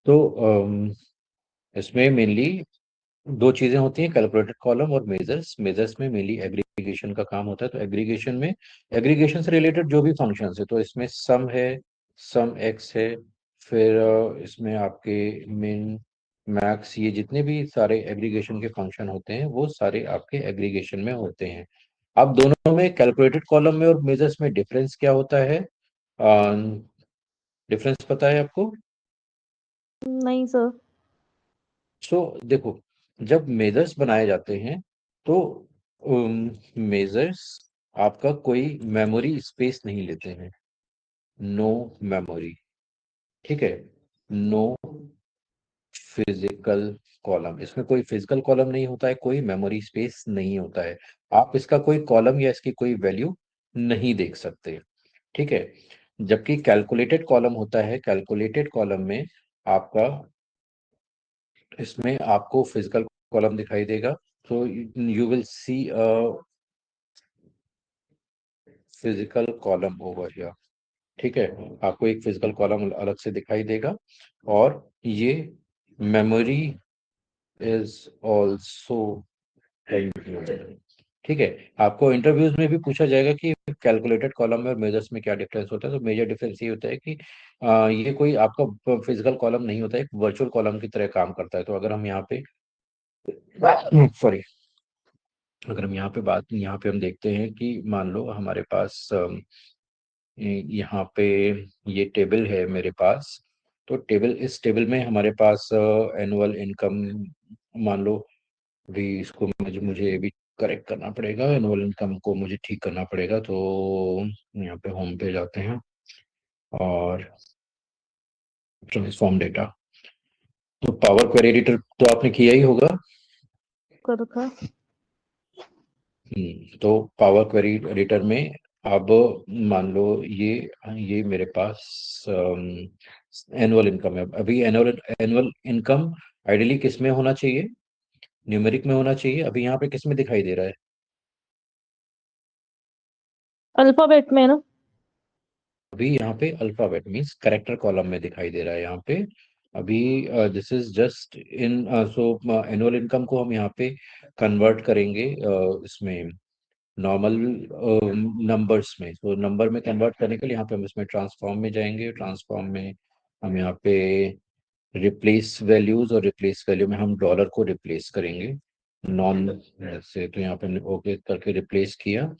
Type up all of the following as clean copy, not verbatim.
तो इसमें मेनली दो चीजें होती हैं, कैलकुलेटेड कॉलम और मेजर्स। मेजर्स में मेनली एग्रीगेशन का काम होता है। तो एग्रीगेशन में एग्रीगेशन से रिलेटेड जो भी फंक्शंस है, तो इसमें सम है, सम एक्स है, फिर इसमें आपके मिन मैक्स, ये जितने भी सारे एग्रीगेशन के फंक्शन होते हैं वो सारे आपके एग्रीगेशन में होते हैं। अब दोनों में, कैलकुलेटेड कॉलम में और मेजर्स में डिफरेंस क्या होता है? डिफरेंस पता है आपको? नहीं सर। सो देखो, जब मेजर्स बनाए जाते हैं तो मेजर्स आपका कोई मेमोरी स्पेस नहीं लेते हैं। नो मेमोरी, ठीक है। नो फिजिकल कॉलम, इसमें कोई फिजिकल कॉलम नहीं होता है, कोई मेमोरी स्पेस नहीं होता है। आप इसका कोई कॉलम या इसकी कोई वैल्यू नहीं देख सकते, ठीक है। जबकि कैलकुलेटेड कॉलम होता है, कैलकुलेटेड कॉलम में आपका, इसमें आपको फिजिकल कॉलम दिखाई देगा। तो you will see a physical column over here, ठीक है। आपको एक फिजिकल कॉलम अलग से दिखाई देगा। और ये मेमोरी इज ऑल्सो, ठीक है। आपको इंटरव्यूज में भी पूछा जाएगा कि कैलकुलेटेड कॉलम में और मेजर्स में क्या डिफरेंस होता है। तो मेजर डिफरेंस ये होता है कि ये कोई आपका फिजिकल कॉलम नहीं होता है, एक वर्चुअल कॉलम की तरह काम करता है। तो अगर हम यहाँ पे, सॉरी, अगर हम यहाँ पे हम देखते हैं कि मान लो हमारे पास यहाँ पे ये टेबल है मेरे पास। तो टेबल, इस टेबल में हमारे पास एनुअल इनकम, मान लो, भी इसको मुझे मुझे भी करेक्ट करना पड़ेगा, एनुअल इनकम को मुझे ठीक करना पड़ेगा। तो यहाँ पे होम पे जाते हैं और ट्रांसफॉर्म डेटा। तो पावर क्वेरी एडिटर तो आपने किया ही होगा। कर रखा। तो पावर क्वेरी एडिटर में अब मान लो ये मेरे पास एनुअल इनकम है। अभी एनुअल एनुअल इनकम आइडियली किस में होना चाहिए? न्यूमेरिक में होना चाहिए। अभी यहाँ पे किस में दिखाई दे रहा है? अल्फाबेट में ना। अभी यहाँ पे अल्फाबेट मीन्स करेक्टर कॉलम में दिखाई दे रहा है यहाँ पे। अभी this is just in, so annual income को हम यहाँ पे कन्वर्ट करेंगे इसमें नॉर्मल नंबर्स में। तो नंबर में कन्वर्ट करने के लिए यहाँ पे हम इसमें ट्रांसफॉर्म में जाएंगे। ट्रांसफॉर्म में हम यहाँ पे रिप्लेस वैल्यूज, और रिप्लेस वैल्यू में हम डॉलर को रिप्लेस करेंगे नॉन से। तो यहाँ पे हमने ओके करके रिप्लेस किया।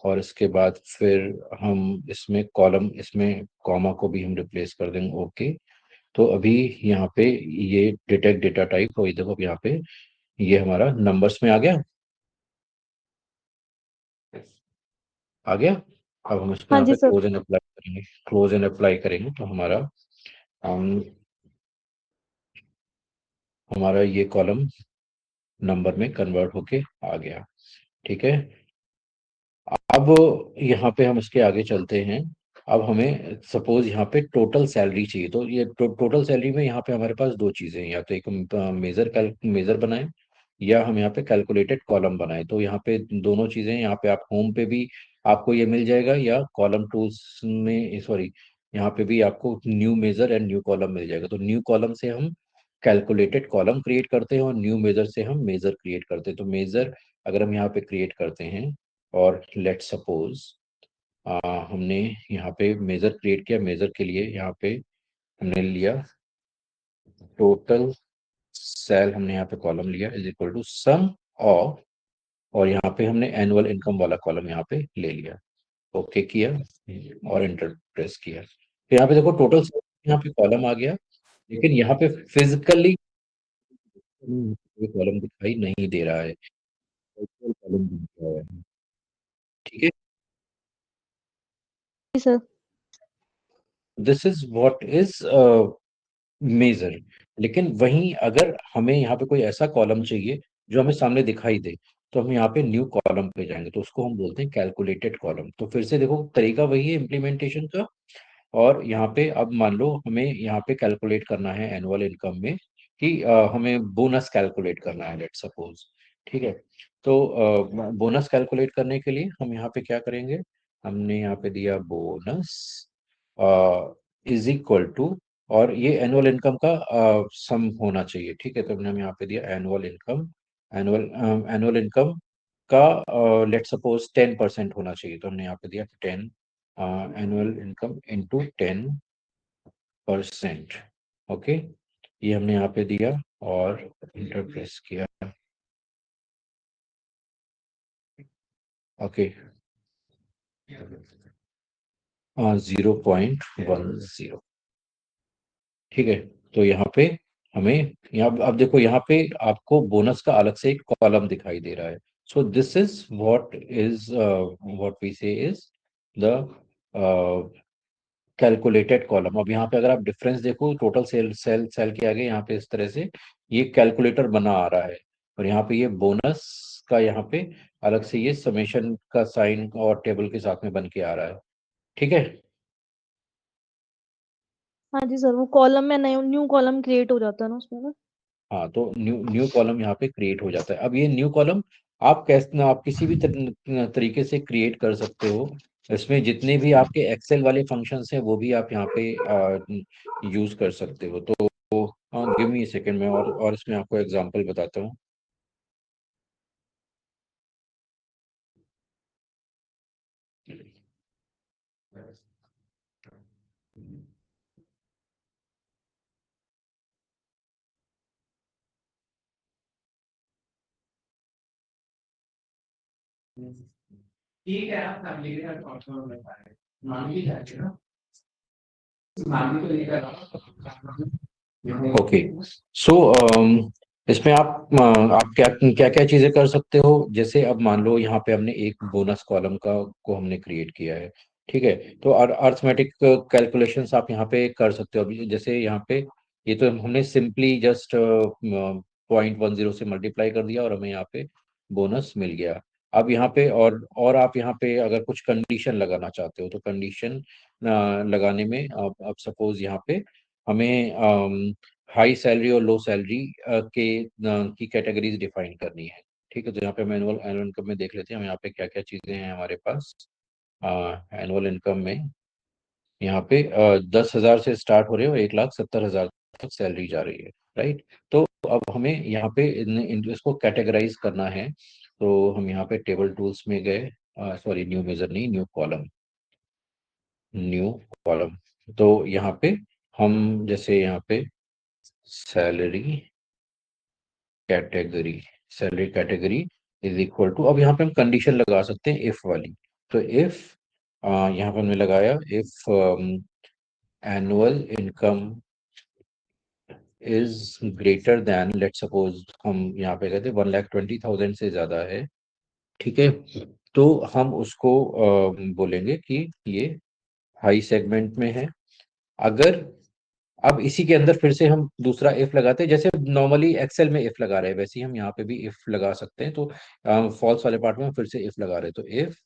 और इसके बाद फिर हम इसमें कॉलम, इसमें कॉमा को भी हम रिप्लेस कर देंगे, ओके। तो अभी यहाँ पे ये डिटेक्ट डेटा टाइप, और ये देखो अब यहाँ पे ये हमारा नंबर्स में आ गया, आ गया। अब हम इसको हाँ यहाँ जी पे सर। क्लोज एंड अप्लाई करेंगे। क्लोज एंड अप्लाई करेंगे तो हम हमारा ये कॉलम नंबर में कन्वर्ट होके आ गया, ठीक है। अब यहाँ पे हम इसके आगे चलते हैं। अब हमें सपोज यहाँ पे टोटल सैलरी चाहिए। तो ये टोटल सैलरी में यहाँ पे हमारे पास दो चीजें हैं, या तो एक मेजर बनाएं, या हम यहाँ पे कैलकुलेटेड कॉलम बनाएं। तो यहाँ पे दोनों चीजें हैं। यहाँ पे आप होम पे भी आपको ये मिल जाएगा, या कॉलम टूल्स में, सॉरी, यहाँ पे भी आपको new major and new column मिल जाएगा। तो न्यू कॉलम से हम कैलकुलेटेड कॉलम क्रिएट करते हैं, और न्यू मेजर से हम मेजर क्रिएट करते हैं। तो मेजर अगर हम यहाँ पे क्रिएट करते हैं, और लेट सपोज हमने यहाँ पे मेजर क्रिएट किया। मेजर के लिए यहाँ पे हमने लिया टोटल सेल, हमने यहाँ पे कॉलम लिया is equal to sum of, और यहाँ पे हमने एनुअल इनकम वाला कॉलम यहाँ पे ले लिया, ओके किया और एंटर प्रेस किया। तो यहाँ पे देखो टोटल सेल, यहाँ पे कॉलम आ गया, लेकिन यहाँ पे फिजिकली कॉलम दिखाई नहीं दे रहा है, कॉलम दिख रहा है, ठीक है। जी sir. This is what is major. लेकिन वहीं अगर हमें यहाँ पे कोई ऐसा कॉलम चाहिए जो हमें सामने दिखाई दे, तो हम यहाँ पे न्यू कॉलम पे जाएंगे, तो उसको हम बोलते हैं कैलकुलेटेड कॉलम। तो फिर से देखो तरीका वही है इम्प्लीमेंटेशन का। और यहाँ पे अब मान लो हमें यहाँ पे कैलकुलेट करना है एनुअल इनकम में, कि हमें बोनस कैलकुलेट करना है, लेट सपोज, ठीक है। तो बोनस कैलकुलेट करने के लिए हम यहाँ पे क्या करेंगे? हमने यहाँ पे दिया बोनस इज इक्वल टू और ये एनुअल इनकम का सम होना चाहिए। ठीक है, तो हमने हम यहाँ पे दिया annual income. Annual annual income का लेट सपोज 10% होना चाहिए, तो हमने यहाँ पे दिया 10 एनुअल इनकम इंटू 10%। ओके, ये हमने यहाँ पे दिया और इंटर प्रेस किया। ओके, 0.10। ठीक है, तो यहाँ पे हमें यहाँ अब देखो, यहाँ पे आपको बोनस का अलग से एक कॉलम दिखाई दे रहा है। So this is what we say is the calculated column. अब यहाँ पे अगर आप डिफरेंस देखो, टोटल सेल सेल सेल के आगे यहाँ पे इस तरह से ये कैलकुलेटर बना आ रहा है, और यहाँ पे ये बोनस का यहाँ पे अलग से ये समेशन का साइन और टेबल के साथ में बन के आ रहा है। ठीक है। हाँ जी सर, वो कॉलम में नया न्यू कॉलम क्रिएट हो जाता है ना उसमें ना। हाँ, तो न्यू न्यू कॉलम यहाँ पे क्रिएट हो जाता है। अब ये न्यू कॉलम आप कैसे, आप किसी भी तरीके से क्रिएट कर सकते हो। इसमें जितने भी आपके एक्सेल वाले फंक्शंस हैं वो भी आप यहाँ पे यूज कर सकते हो। तो हाँ, गिव मी सेकंड में और इसमें आपको एग्जांपल बताता हूँ। ठीक है, आप फैमिली के साथ कौन में पाए मामी भी जाके ना, मामी को लेकर ओके। सो इसमें आप क्या क्या क्या चीजें कर सकते हो। जैसे अब मान लो यहाँ पे हमने एक बोनस कॉलम का को हमने क्रिएट किया है। ठीक है, तो अर्थमेटिक कैलकुलेशंस आप यहाँ पे कर सकते हो। अभी जैसे यहाँ पे ये तो हमने सिंपली जस्ट 0.10 से मल्टीप्लाई कर दिया और हमें यहाँ पे बोनस मिल गया। अब यहाँ पे और आप यहाँ पे अगर कुछ कंडीशन लगाना चाहते हो तो कंडीशन लगाने में अब सपोज यहाँ पे हमें हाई सैलरी और लो सैलरी की कैटेगरीज डिफाइन करनी है। ठीक है, तो यहाँ पे हम एनुअल एनुअल इनकम में देख लेते हैं हम यहाँ पे क्या क्या चीजें हैं हमारे पास। एनुअल इनकम में यहाँ पे 10,000 से स्टार्ट हो रहे हो, 1,70,000 तक सैलरी जा रही है। राइट, तो अब हमें यहाँ पे इसको कैटेगराइज करना है। तो हम यहाँ पे टेबल टूल्स में गए, सॉरी न्यू मेजर नहीं, न्यू कॉलम। न्यू कॉलम, तो यहाँ पे हम जैसे यहाँ पे salary category, salary category is equal to, अब यहाँ पे हम कंडीशन लगा सकते हैं इफ वाली। तो इफ यहाँ पे हमने लगाया if annual income is greater then, let suppose हम यहाँ पे कहते हैं 1,20,000 से ज्यादा है। ठीक है, तो हम उसको बोलेंगे कि ये हाई सेगमेंट में है। अगर अब इसी के अंदर फिर से हम दूसरा इफ लगाते हैं, जैसे नॉर्मली एक्सेल में इफ लगा रहे हैं वैसे ही हम यहाँ पे भी इफ लगा सकते हैं। तो फॉल्स वाले पार्ट में हम फिर से इफ लगा रहे हैं। तो if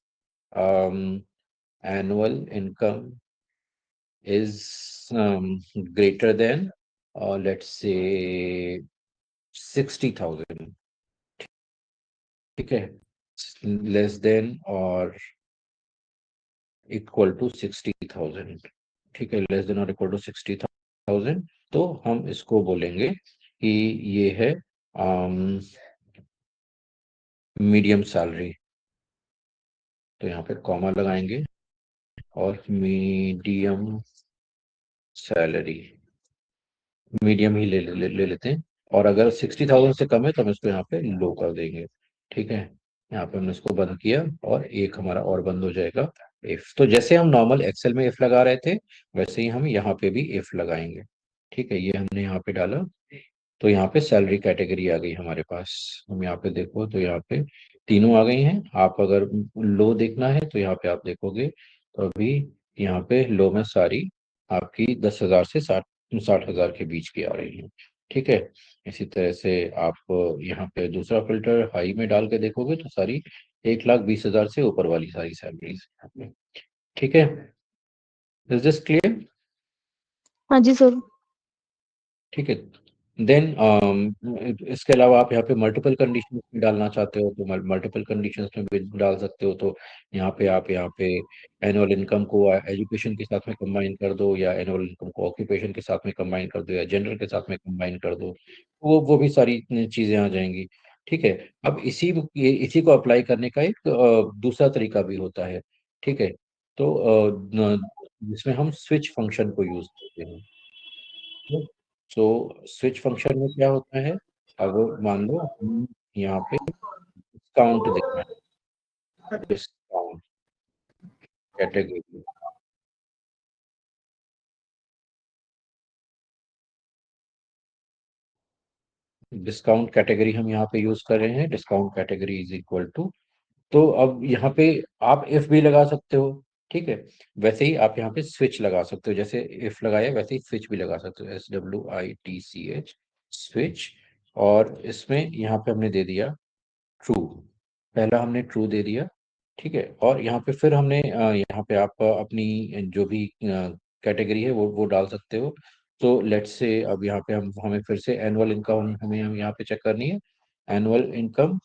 annual income is greater then let's say 60,000। ठीक है, लेस देन और इक्वल टू 60,000। ठीक है, लेस देन और इक्वल टू 60,000, तो हम इसको बोलेंगे कि ये है मीडियम सैलरी। तो यहाँ पे कॉमा लगाएंगे और मीडियम सैलरी, मीडियम ही ले लेते हैं। और अगर 60,000 से कम है तो हम इसको यहाँ पे लो कर देंगे। ठीक है, यहाँ पे हमने इसको बंद किया और एक हमारा और बंद हो जाएगा इफ। तो जैसे हम नॉर्मल एक्सेल में इफ लगा रहे थे वैसे ही हम यहाँ पे भी इफ लगाएंगे। ठीक है, ये हमने यहाँ पे डाला, तो यहाँ पे सैलरी कैटेगरी आ गई हमारे पास। हम यहाँ पे देखो तो यहाँ पे तीनों आ गई हैं। आप अगर लो देखना है तो यहाँ पे आप देखोगे तो अभी यहाँ पे लो में सारी आपकी 10,000 से 60,000 के बीच की आ रही है। ठीक है, इसी तरह से आप यहाँ पे दूसरा फिल्टर हाई में डाल के देखोगे तो सारी 1,20,000 से ऊपर वाली सारी सैलरीज। ठीक है, इज दिस क्लियर? हाँ जी सर। ठीक है, देन इसके अलावा आप यहाँ पे मल्टीपल कंडीशंस में डालना चाहते हो तो मल्टीपल कंडीशंस में भी डाल सकते हो। तो यहाँ पे आप यहाँ पे एनुअल इनकम को एजुकेशन के साथ में कंबाइन कर दो, या एनुअल इनकम को ऑक्यूपेशन के साथ में कंबाइन कर दो, या जेंडर के साथ में कंबाइन कर दो। वो भी सारी चीजें आ जाएंगी। ठीक है। अब इसी को अप्लाई करने का एक दूसरा तरीका भी होता है। ठीक है। तो जिसमें हम स्विच फंक्शन को यूज करते हैं। तो स्विच फंक्शन में क्या होता है, अब मान लो हम यहाँ पे डिस्काउंट देना है, डिस्काउंट कैटेगरी, डिस्काउंट कैटेगरी हम यहाँ पे यूज कर रहे हैं। Discount category is equal to, तो अब यहाँ पे आप इफ भी लगा सकते हो। ठीक है। वैसे ही आप यहाँ पे स्विच लगा सकते हो, जैसे इफ लगाया वैसे ही स्विच भी लगा सकते हो, SWITCH, स्विच। और इसमें यहाँ पे हमने दे दिया ट्रू, पहला हमने ट्रू दे दिया। ठीक है। और यहाँ पे फिर हमने यहाँ पे आप अपनी जो भी कैटेगरी है वो डाल सकते हो। तो लेट्स से अब यहाँ पे हम हमें फिर से एनुअल इनकम हमें हम यहाँ पे चेक करनी है। Annual income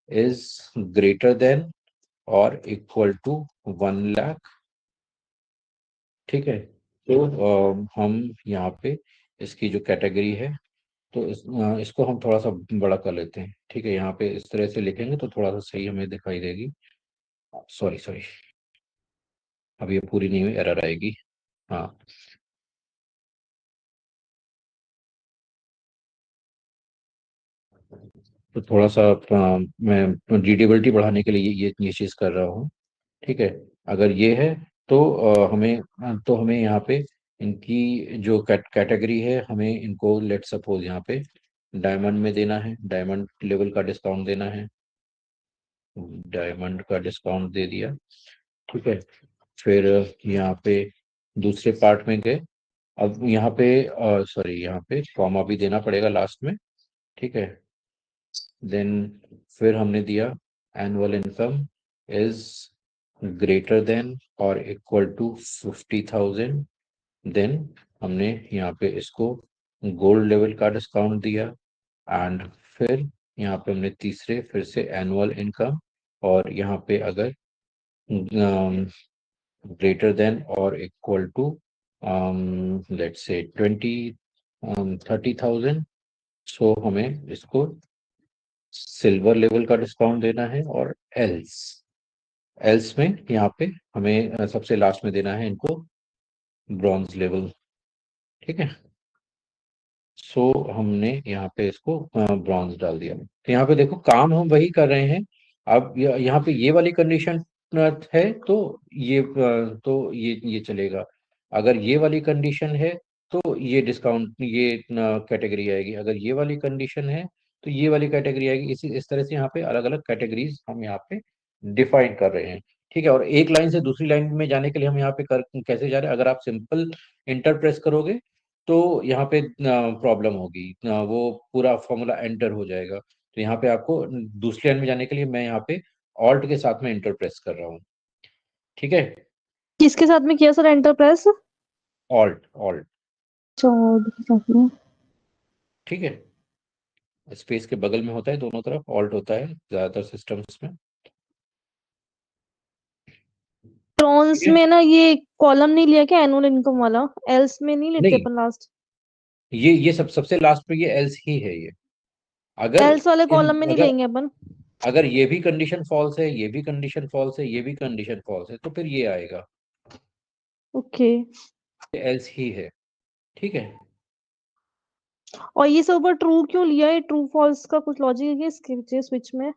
is greater than और इक्वल टू 1 लाख। ठीक है। तो हम यहाँ पे इसकी जो कैटेगरी है, तो इसको हम थोड़ा सा बड़ा कर लेते हैं। ठीक है। यहाँ पे इस तरह से लिखेंगे तो थोड़ा सा सही हमें दिखाई देगी। सॉरी सॉरी, अब ये पूरी नहीं हुई, एरर आएगी। हाँ। तो थोड़ा सा मैं रीडेबिलिटी बढ़ाने के लिए ये चीज़ कर रहा हूँ। ठीक है। अगर ये है तो हमें यहाँ पे इनकी जो कैटेगरी है, हमें इनको लेट सपोज यहाँ पे डायमंड में देना है, डायमंड लेवल का डिस्काउंट देना है। डायमंड का डिस्काउंट दे दिया। ठीक है। फिर यहाँ पे दूसरे पार्ट में गए। अब यहाँ पे सॉरी, यहाँ पे कॉमा भी देना पड़ेगा लास्ट में। ठीक है। देन फिर हमने दिया annual income is greater than और इक्वल टू 50,000। देन हमने यहाँ पे इसको गोल्ड लेवल का डिस्काउंट दिया। एंड फिर यहाँ पे हमने तीसरे फिर से एनुअल इनकम, और यहाँ पे अगर ग्रेटर देन और इक्वल टू लेट्स से 30,000। सो हमें इसको सिल्वर लेवल का डिस्काउंट देना है। और एल्स एल्स में यहाँ पे हमें सबसे लास्ट में देना है इनको ब्रॉन्ज लेवल। ठीक है। सो हमने यहाँ पे इसको ब्रॉन्ज डाल दिया। तो यहाँ पे देखो काम हम वही कर रहे हैं। अब यहाँ पे ये वाली कंडीशन है तो ये चलेगा। अगर ये वाली कंडीशन है तो ये डिस्काउंट ये कैटेगरी आएगी। अगर ये वाली कंडीशन है तो ये वाली कैटेगरी आएगी। इस तरह से यहाँ पे अलग अलग कैटेगरीज हम यहाँ पे डिफाइन कर रहे हैं। ठीक है। और एक लाइन से दूसरी लाइन में जाने के लिए हम यहाँ पे कैसे जा रहे हैं, अगर आप सिंपल इंटर प्रेस करोगे तो यहाँ पे प्रॉब्लम होगी, वो पूरा फॉर्मूला एंटर हो जाएगा। तो यहाँ पे आपको दूसरी लाइन में जाने के लिए मैं यहाँ पे ऑल्ट के साथ में एंटर प्रेस कर रहा हूँ। ठीक है। किसके साथ में किया sir enter press? Alt alt. चौद के साथ में। ठीक है। स्पेस के बगल में होता है, दोनों तरफ ऑल्ट होता है ज्यादातर सिस्टम्स में। ठीक ट्रॉन्स है। में ना ये कॉलम नहीं लिया क्या एनुअल इनकम वाला? एल्स में नहीं लेते नहीं, अपन लास्ट? ये सबसे लास्ट पे ये एल्स ही है ये। अगर एल्स वाले इन कॉलम में नहीं अगर लेंगे अपन? अगर ये भी कंडीशन फॉल्स है, ये भी कंडीशन फॉल्स है, ये भी कंडीशन फॉल्स है, तो फिर ये आएगा। ओके। एल्स ही है। ठीक है। और ये सब ऊपर ट्रू क्यों लिया है? ट्रू फॉल्स का कुछ लॉजिक है क्या इसके स्विच में?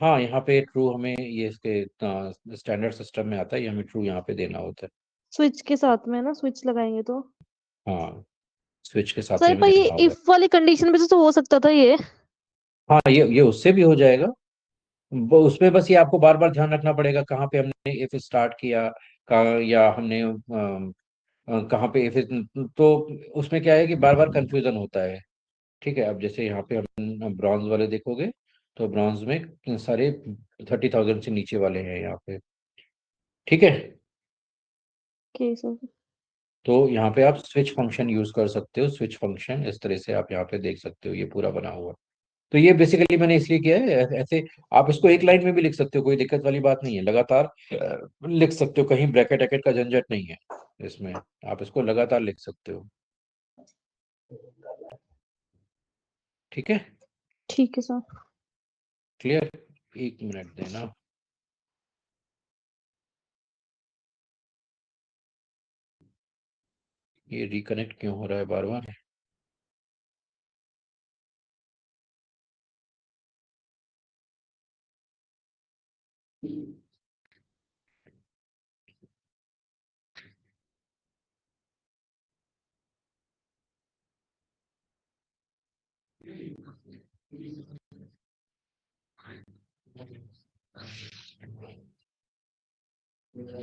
हाँ, यहाँ पे ट्रू हमें ये इसके स्टैंडर्ड सिस्टम में आता है, ये हमें ट्रू यहाँ पे देना होता है। स्विच के साथ में ना, स्विच लगाएंगे तो। हाँ, स्विच के साथ ही सर हमें पर ये देना होगा। इफ वाली कंडीशन पे तो हो सकता था ये। हाँ, ये उससे भी हो जाएगा। उसमें बस ये आपको बार बार ध्यान रखना पड़ेगा कहाँ पे हमने इफ स्टार्ट किया, कहाँ या हमने कहाँ पे इफ। तो उसमें क्या है कि बार बार कंफ्यूजन होता है। ठीक है। अब जैसे यहाँ पे हम ब्रॉन्ज वाले देखोगे तो ब्रॉन्ज में सारे 30,000 से नीचे वाले हैं यहाँ पे। ठीक है। Okay sir. तो यहाँ पे आप स्विच फंक्शन यूज कर सकते हो। स्विच फंक्शन इस तरह से आप यहाँ पे देख सकते हो, ये पूरा बना हुआ। तो ये बेसिकली मैंने इसलिए किया है ऐसे। आप इसको एक लाइन में भी लिख सकते हो, कोई दिक्कत वाली बात नहीं है। लगातार लिख सकते हो, कहीं ब्रैकेट वैकेट का झंझट नहीं है इसमें। आप इसको लगातार लिख सकते हो। ठीक है। ठीक है सर। क्लियर। एक मिनट देना। ये रिकनेक्ट क्यों हो रहा है बार बार?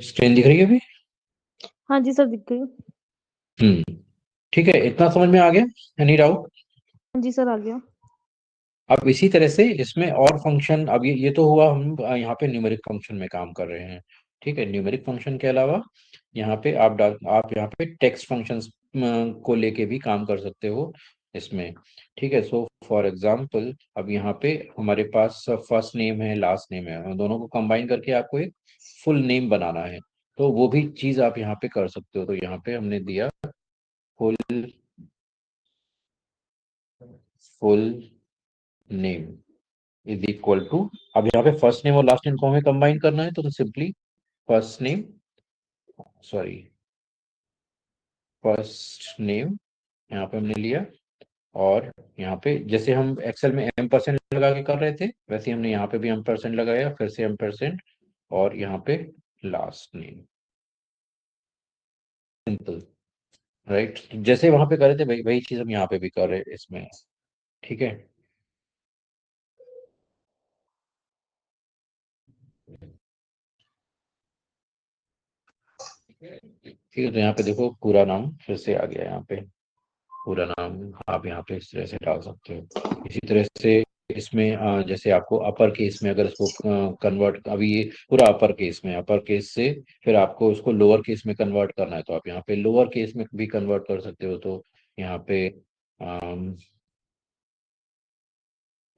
स्क्रीन दिख रही है अभी? हाँ जी सर, दिख गई। हम्म। ठीक है, इतना समझ में आ गया? Any doubt? हाँ जी सर, आ गया। अब इसी तरह से इसमें और फंक्शन, अब ये तो हुआ हम यहाँ पे न्यूमेरिक फंक्शन में काम कर रहे हैं। ठीक है, न्यूमेरिक फंक्शन के अलावा यहाँ पे आप यहाँ पे टेक्स्ट फंक्शंस को लेके भी काम कर सकते हो इसमें। ठीक है, सो फॉर एग्जांपल अब यहाँ पे हमारे पास फर्स्ट नेम है, लास्ट नेम है, दोनों को कंबाइन करके आपको एक फुल नेम बनाना है। तो वो भी चीज आप यहाँ पे कर सकते हो। तो यहाँ पे हमने दिया full full name is equal to, अब यहाँ पे फर्स्ट नेम और लास्ट नेम को हमें कंबाइन करना है, तो simply first name, sorry, first name यहाँ पे हमने लिया। और यहाँ पे जैसे हम एक्सेल में एम परसेंट लगा के कर रहे थे, वैसे ही हमने यहाँ पे भी एम परसेंट लगाया, फिर से एम परसेंट, और यहाँ पे लास्ट नेम। सिंपल। राइट, जैसे वहां पे कर रहे थे वही वही चीज हम यहाँ पे भी कर रहे हैं इसमें। ठीक है। ठीक है, तो यहाँ पे देखो पूरा नाम फिर से आ गया यहाँ पे। पूरा नाम आप यहाँ पे इस तरह से डाल सकते हो। इसी तरह से इसमें जैसे आपको अपर केस में अगर इसको कन्वर्ट, अभी ये पूरा अपर केस में, अपर केस से फिर आपको उसको लोअर केस में कन्वर्ट करना है, तो आप यहाँ पे लोअर केस में भी कन्वर्ट कर सकते हो। तो यहाँ पे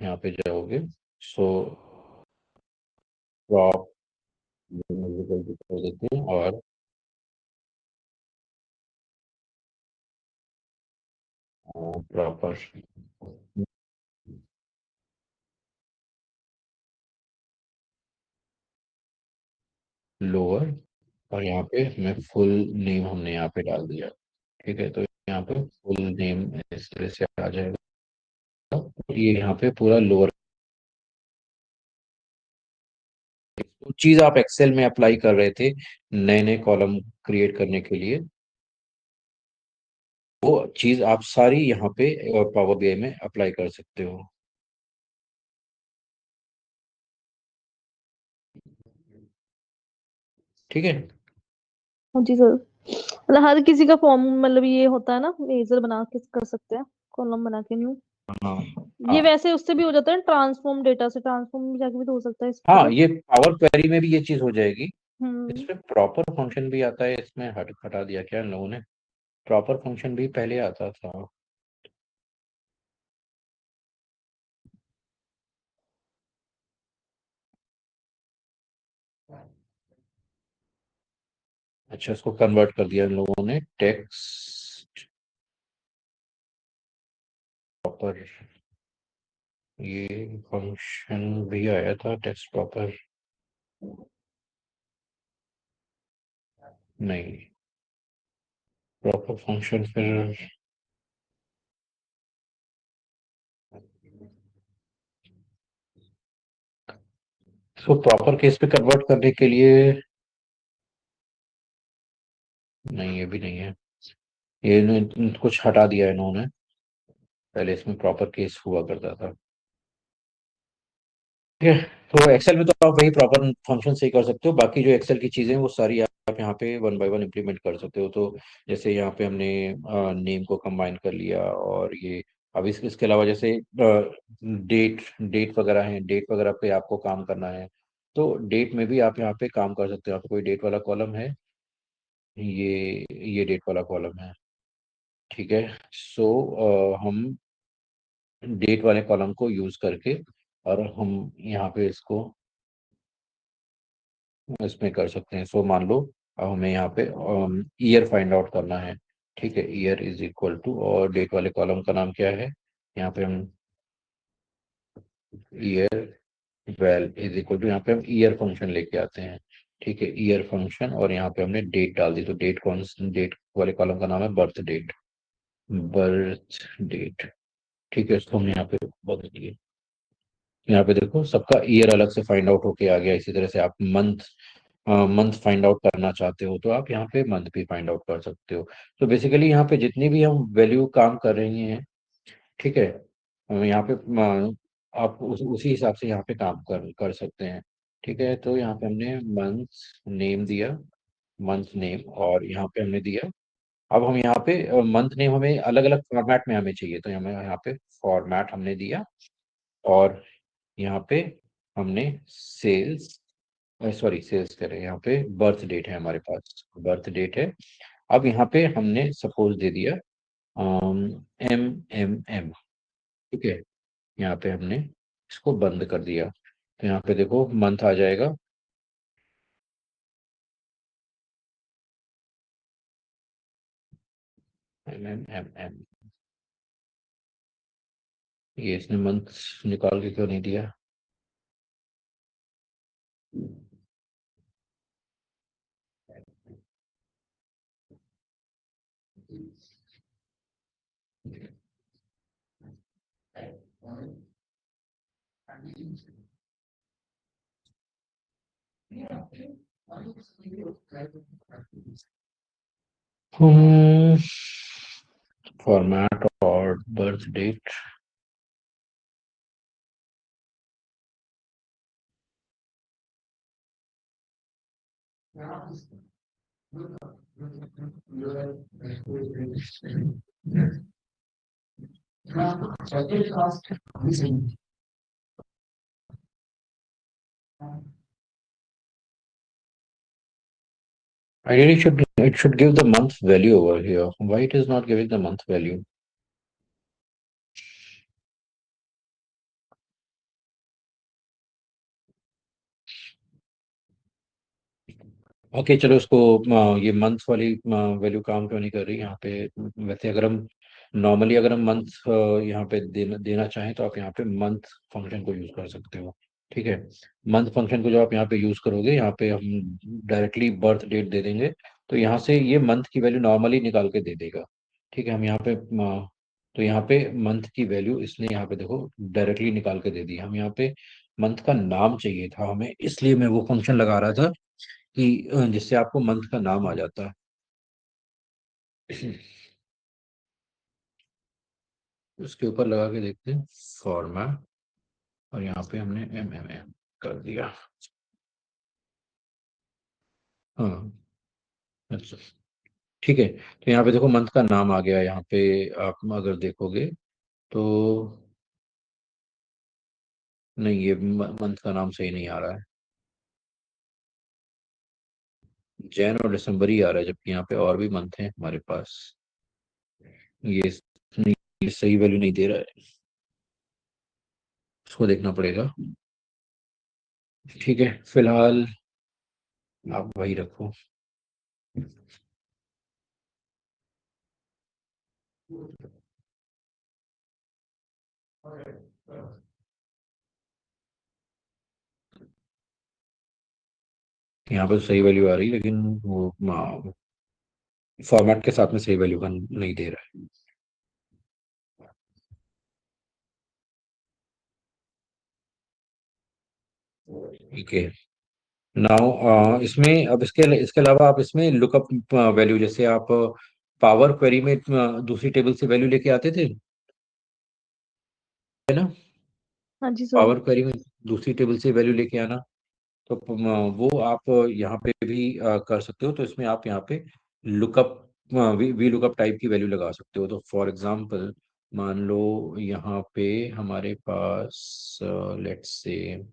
यहाँ पे जाओगे, सो क्रॉप म्यूजिकल कर देते हैं, और प्रॉपर लोअर, और यहाँ पे मैं फुल नेम हमने यहाँ पे डाल दिया। ठीक है, तो यहाँ पे फुल नेम इस तरह से आ जाएगा। ये यहाँ पे पूरा लोअर चीज आप एक्सेल में अप्लाई कर रहे थे नए नए कॉलम क्रिएट करने के लिए, वो चीज आप सारी यहाँ पे पावर बीआई में अप्लाई कर सकते हो। ठीक है। हाँ जी सर, मतलब हर किसी का फॉर्म, मतलब ये होता है ना, मेजर बना के कर सकते हैं, कॉलम बना के न्यू। हाँ ये हाँ वैसे उससे भी हो जाता है, ट्रांसफॉर्म डेटा से, ट्रांसफॉर्म में जाके भी तो हो सकता है इस पे हाँ, तो। ये पावर क्वेरी में भी ये चीज हो जाएगी। हम्म। इसमें प्रॉपर फंक्शन भी आता है, इसमें हटा दिया क्या इन लोगों ने? प्रॉपर फंक्शन भी पहले आता था। अच्छा, इसको कन्वर्ट कर दिया इन लोगों ने टेक्स्ट प्रॉपर। ये फंक्शन भी आया था टेक्स्ट प्रॉपर? नहीं, प्रॉपर फंक्शन फिर इसको प्रॉपर केस पे कन्वर्ट करने के लिए, नहीं ये भी नहीं है। कुछ हटा दिया इन्होंने, पहले इसमें प्रॉपर केस हुआ करता था। ठीक है, तो एक्सेल में तो आप वही प्रॉपर फंक्शन से ही कर सकते हो, बाकी जो एक्सेल की चीजें हैं वो सारी आप यहाँ पे वन बाय वन इम्प्लीमेंट कर सकते हो। तो जैसे यहाँ पे हमने नेम को कंबाइन कर लिया, और ये अब इसके अलावा जैसे डेट डेट वगैरह है, डेट वगैरह पे आपको काम करना है, तो डेट में भी आप यहाँ पे काम कर सकते हो। आपको कोई डेट वाला कॉलम है? ये डेट वाला कॉलम है। ठीक है। सो हम डेट वाले कॉलम को यूज करके और हम यहाँ पे इसको इसमें कर सकते हैं। सो मान लो अब हमें यहाँ पे ईयर फाइंड आउट करना है। ठीक है, ईयर इज इक्वल टू, और डेट वाले कॉलम का नाम क्या है, यहाँ पे हम year val is equal to, यहाँ पे हम ईयर फंक्शन लेके आते हैं। ठीक है, ईयर फंक्शन, और यहाँ पे हमने डेट डाल दी, तो डेट वाले कॉलम का नाम है बर्थ डेट। Birth date. ठीक है, इसको हमने यहाँ पे बदल दिए। यहाँ पे देखो सबका ईयर अलग से फाइंड आउट होके आ गया। इसी तरह से आप मंथ फाइंड आउट करना चाहते हो तो आप यहाँ पे मंथ भी फाइंड आउट कर सकते हो। तो बेसिकली यहाँ पे जितनी भी हम वैल्यू काम कर रही हैं, ठीक है, यहाँ पे आप उसी हिसाब से यहाँ पे काम कर सकते हैं। ठीक है, तो यहाँ पे हमने मंथ नेम दिया, मंथ नेम, और यहाँ पे हमने दिया। अब हम यहाँ पे मंथ नेम हमें अलग अलग फॉर्मेट में हमें चाहिए, तो हमें यहाँ पे फॉर्मेट हमने दिया, और यहाँ पे हमने सेल्स, सॉरी सेल्स कह रहे हैं, यहाँ पे बर्थ डेट है, हमारे पास बर्थ डेट है। अब यहाँ पे हमने सपोज दे दिया एम। ठीक है, यहाँ पे हमने इसको बंद कर दिया, तो यहाँ पे देखो मंथ आ जाएगा। एम। ये इसने मंथ निकाल के क्यों नहीं दिया? फॉर्मेट और birth date. Ideally, it should give the month value over here. Why it is not giving the month value? Okay, चलो इसको ये मंथ वाली वैल्यू काम क्यों नहीं कर रही यहाँ पे? वैसे अगर हम नॉर्मली अगर हम मंथ यहाँ पे देना चाहें तो आप यहाँ पे मंथ फंक्शन को यूज कर सकते हो। ठीक है, मंथ फंक्शन को जो आप यहाँ पे यूज करोगे, यहाँ पे हम डायरेक्टली बर्थ डेट दे देंगे, तो यहाँ से ये मंथ की वैल्यू नॉर्मली निकाल के दे देगा। ठीक है, हम यहाँ पे तो यहाँ पे मंथ की वैल्यू इसने यहाँ पे देखो डायरेक्टली निकाल के दे दी। हम यहाँ पे मंथ का नाम चाहिए था हमें, इसलिए मैं वो फंक्शन लगा रहा था कि जिससे आपको मंथ का नाम आ जाता है। उसके ऊपर लगा के देखते हैं फॉर्मेट, और यहाँ पे हमने एम कर दिया। हाँ, अच्छा, ठीक है, तो यहाँ पे देखो मंथ का नाम आ गया। यहाँ पे आप अगर देखोगे तो नहीं, ये मंथ का नाम सही नहीं आ रहा है। जैन और दिसंबर ही आ रहा है, जबकि यहाँ पे और भी मंथ हैं हमारे पास। ये नहीं, ये सही वैल्यू नहीं दे रहा है, उसको देखना पड़ेगा। ठीक है, फिलहाल आप वही रखो। यहाँ पे सही वैल्यू आ रही है, लेकिन वो फॉर्मेट के साथ में सही वैल्यू का नहीं दे रहा है। ठीक है, नाउ इसमें अब इसके इसके अलावा आप इसमें लुकअप वैल्यू, जैसे आप पावर क्वेरी में दूसरी टेबल से वैल्यू लेके आते थे, है ना? हाँ जी सर। पावर क्वेरी में दूसरी टेबल से वैल्यू लेके आना, तो वो आप यहाँ पे भी कर सकते हो। तो इसमें आप यहाँ पे लुकअप वी लुकअप टाइप की वैल्यू लगा सकते हो। तो फॉर एग्जांपल मान लो यहाँ पे हमारे पास लेट्स से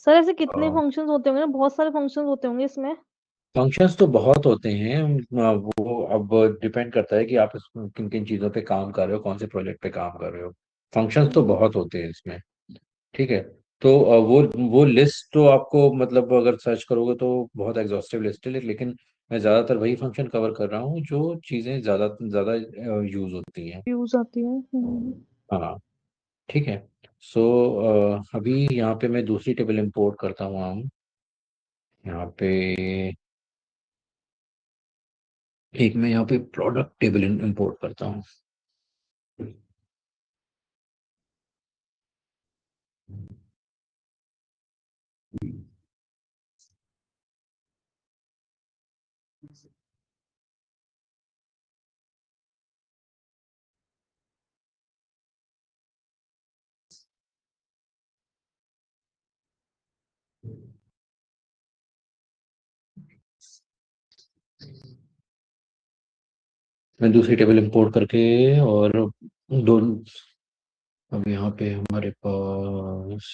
सर ऐसे कितने फंक्शंस होते होंगे ना, बहुत सारे फंक्शंस होते होंगे इसमें। फंक्शंस तो बहुत होते हैं। वो अब डिपेंड करता है कि आप किन किन चीज़ों पे काम कर रहे हो, कौन से प्रोजेक्ट पे काम कर रहे हो। फंक्शंस तो हम्म, बहुत होते हैं इसमें। ठीक है। तो वो लिस्ट तो आपको मतलब अगर सर्च करोगे तो बहुत एग्जॉस्टिव लिस्ट है, लेकिन मैं ज़्यादातर वही फंक्शन कवर कर रहा हूँ जो चीज़ें ज़्यादा ज़्यादा यूज़ होती हैं। व्यूज आती है। हाँ। ठीक है। सो अभी यहाँ पे मैं दूसरी टेबल इंपोर्ट करता हूँ। हम यहाँ पे एक मैं यहाँ पे प्रोडक्ट टेबल इंपोर्ट करता हूँ। मैं दूसरी टेबल इंपोर्ट करके और दो, अब यहाँ पे हमारे पास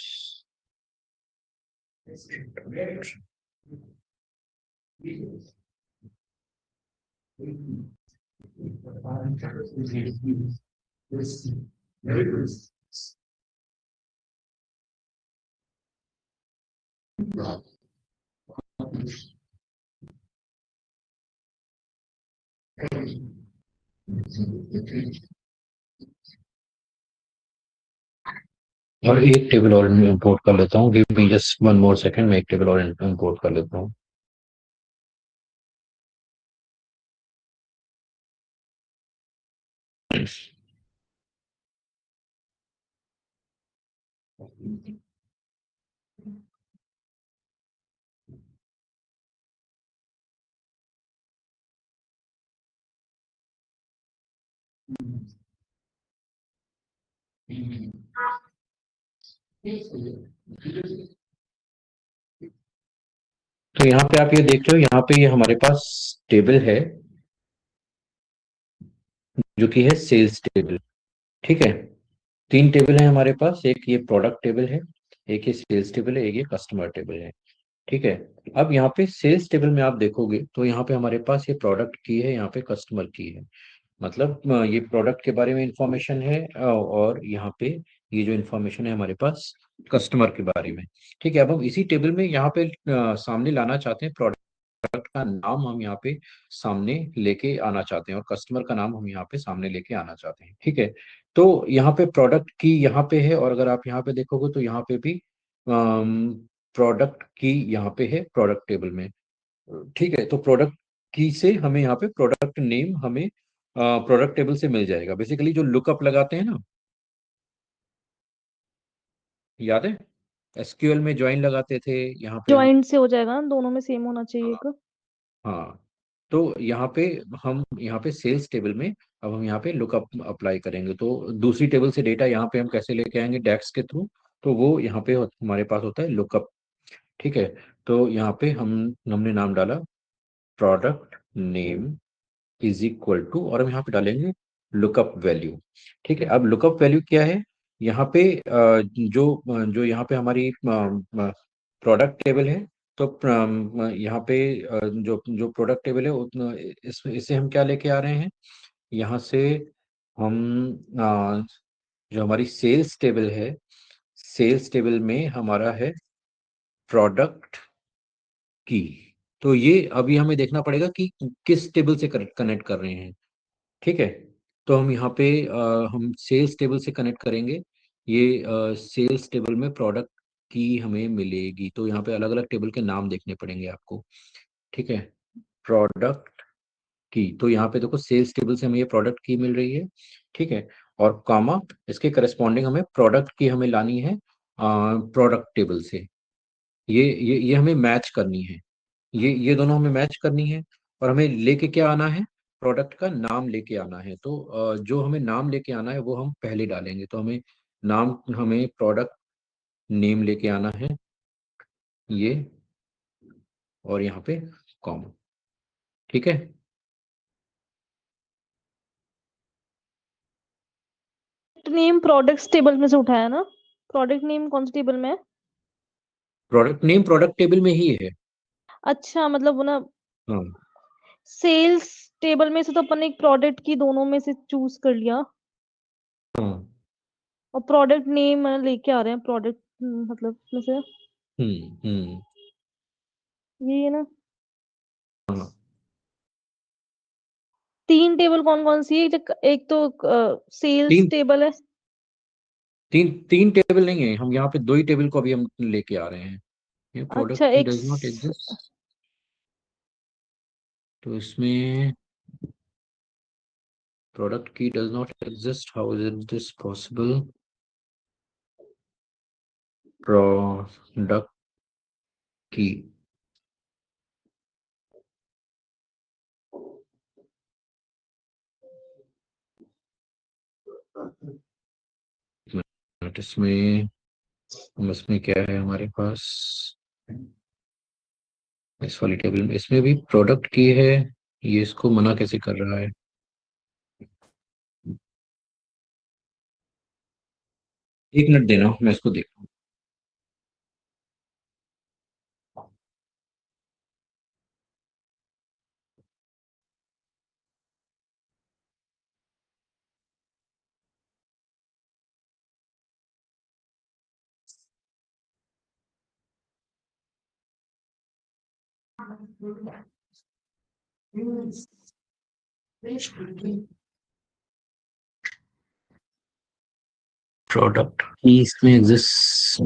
और एक टेबल और इंपोर्ट कर लेता हूँ। Give me just one more second, मैं एक टेबल और इंपोर्ट कर लेता हूँ। तो यहाँ पे आप ये देख रहे हो, यहाँ पे ये हमारे पास टेबल है जो कि है सेल्स टेबल। ठीक है। तीन टेबल है हमारे पास, एक ये प्रोडक्ट टेबल है, एक ये सेल्स टेबल है, एक ये कस्टमर टेबल है। ठीक है। अब यहाँ पे सेल्स टेबल में आप देखोगे तो यहाँ पे हमारे पास ये प्रोडक्ट की है, यहाँ पे कस्टमर की है। मतलब ये प्रोडक्ट के बारे में इंफॉर्मेशन है, और यहाँ पे ये जो इंफॉर्मेशन है हमारे पास कस्टमर के बारे में। ठीक है। अब हम इसी टेबल में यहाँ पे सामने लाना चाहते हैं प्रोडक्ट का नाम, हम यहाँ पे सामने लेके आना चाहते हैं, और कस्टमर का नाम हम यहाँ पे सामने लेके आना चाहते हैं। ठीक है। तो यहाँ पे प्रोडक्ट की यहाँ पे है, और अगर आप यहाँ पे देखोगे तो यहाँ पे भी प्रोडक्ट की यहाँ पे है प्रोडक्ट टेबल में। ठीक है। तो प्रोडक्ट की से हमें यहाँ पे प्रोडक्ट नेम हमें प्रोडक्ट टेबल से मिल जाएगा। बेसिकली जो लुकअप लगाते हैं ना, याद है एसक्यूएल में ज्वाइन लगाते थे, यहाँ पे हम। ज्वाइंट से हो जाएगा ना, दोनों में सेम होना चाहिए हाँ। एक। हाँ। तो यहाँ पे हम यहाँ पे सेल्स टेबल में अब हम यहाँ पे लुकअप अप्लाई करेंगे, तो दूसरी टेबल से डेटा यहाँ पे हम कैसे लेके आएंगे डेक्स के थ्रू। तो वो यहाँ पे हमारे पास होता है लुकअप। ठीक है। तो यहाँ पे हमने नाम डाला product name is equal to, और हम यहाँ पे डालेंगे लुकअप वैल्यू। ठीक है। अब लुकअप वैल्यू क्या है, यहाँ पे जो जो यहाँ पे हमारी प्रोडक्ट टेबल है, तो यहाँ पे जो जो प्रोडक्ट टेबल है इससे हम क्या लेके आ रहे हैं, यहाँ से हम जो हमारी सेल्स टेबल है, सेल्स टेबल में हमारा है प्रोडक्ट की। तो ये अभी हमें देखना पड़ेगा कि किस टेबल से कनेक्ट कर रहे हैं। ठीक है। तो हम यहाँ पे हम सेल्स टेबल से कनेक्ट करेंगे। ये सेल्स टेबल में प्रोडक्ट की हमें मिलेगी, तो यहाँ पे अलग अलग टेबल के नाम देखने पड़ेंगे आपको। ठीक है। प्रोडक्ट की, तो यहाँ पे देखो सेल्स टेबल से हमें ये प्रोडक्ट की मिल रही है। ठीक है। और कॉमा इसके करस्पॉन्डिंग हमें प्रोडक्ट की हमें लानी है प्रोडक्ट टेबल से। ये हमें मैच करनी है, ये दोनों हमें मैच करनी है। और हमें लेके क्या आना है, प्रोडक्ट का नाम लेके आना है। तो जो हमें नाम लेके आना है वो हम पहले डालेंगे। तो हमें प्रोडक्ट नेम लेके आना है, ये, और यहाँ पे कॉमा। ठीक है। नेम प्रोडक्ट्स टेबल में से उठाया ना? प्रोडक्ट नेम कौन सी टेबल में है? प्रोडक्ट नेम प्रोडक्ट टेबल में ही है। अच्छा, मतलब वो ना, हाँ सेल्स टेबल में से तो अपन ने एक प्रोडक्ट की दोनों में से चूज कर लिया, हाँ। और प्रोडक्ट नेम लेके आ रहे हैं प्रोडक्ट, मतलब में से हम्म। ये है ना। हाँ, तीन टेबल कौन कौन सी है? एक तो सेल्स तीन टेबल है। तीन तीन टेबल नहीं है, हम यहाँ पे दो ही टेबल को अभी हम लेके आ रहे हैं। ये अच्छा, प्रोडक्ट की एक डज नॉट एग्जिस्ट, तो इसमें प्रोडक्ट की does not exist, how is it this possible? Product की, इसमें इसमें क्या है हमारे पास? इस वाली टेबल में इसमें भी प्रोडक्ट की है, ये इसको मना कैसे कर रहा है? एक मिनट देना, मैं इसको देख। प्रोडक्ट की इसमें एग्जिस्ट,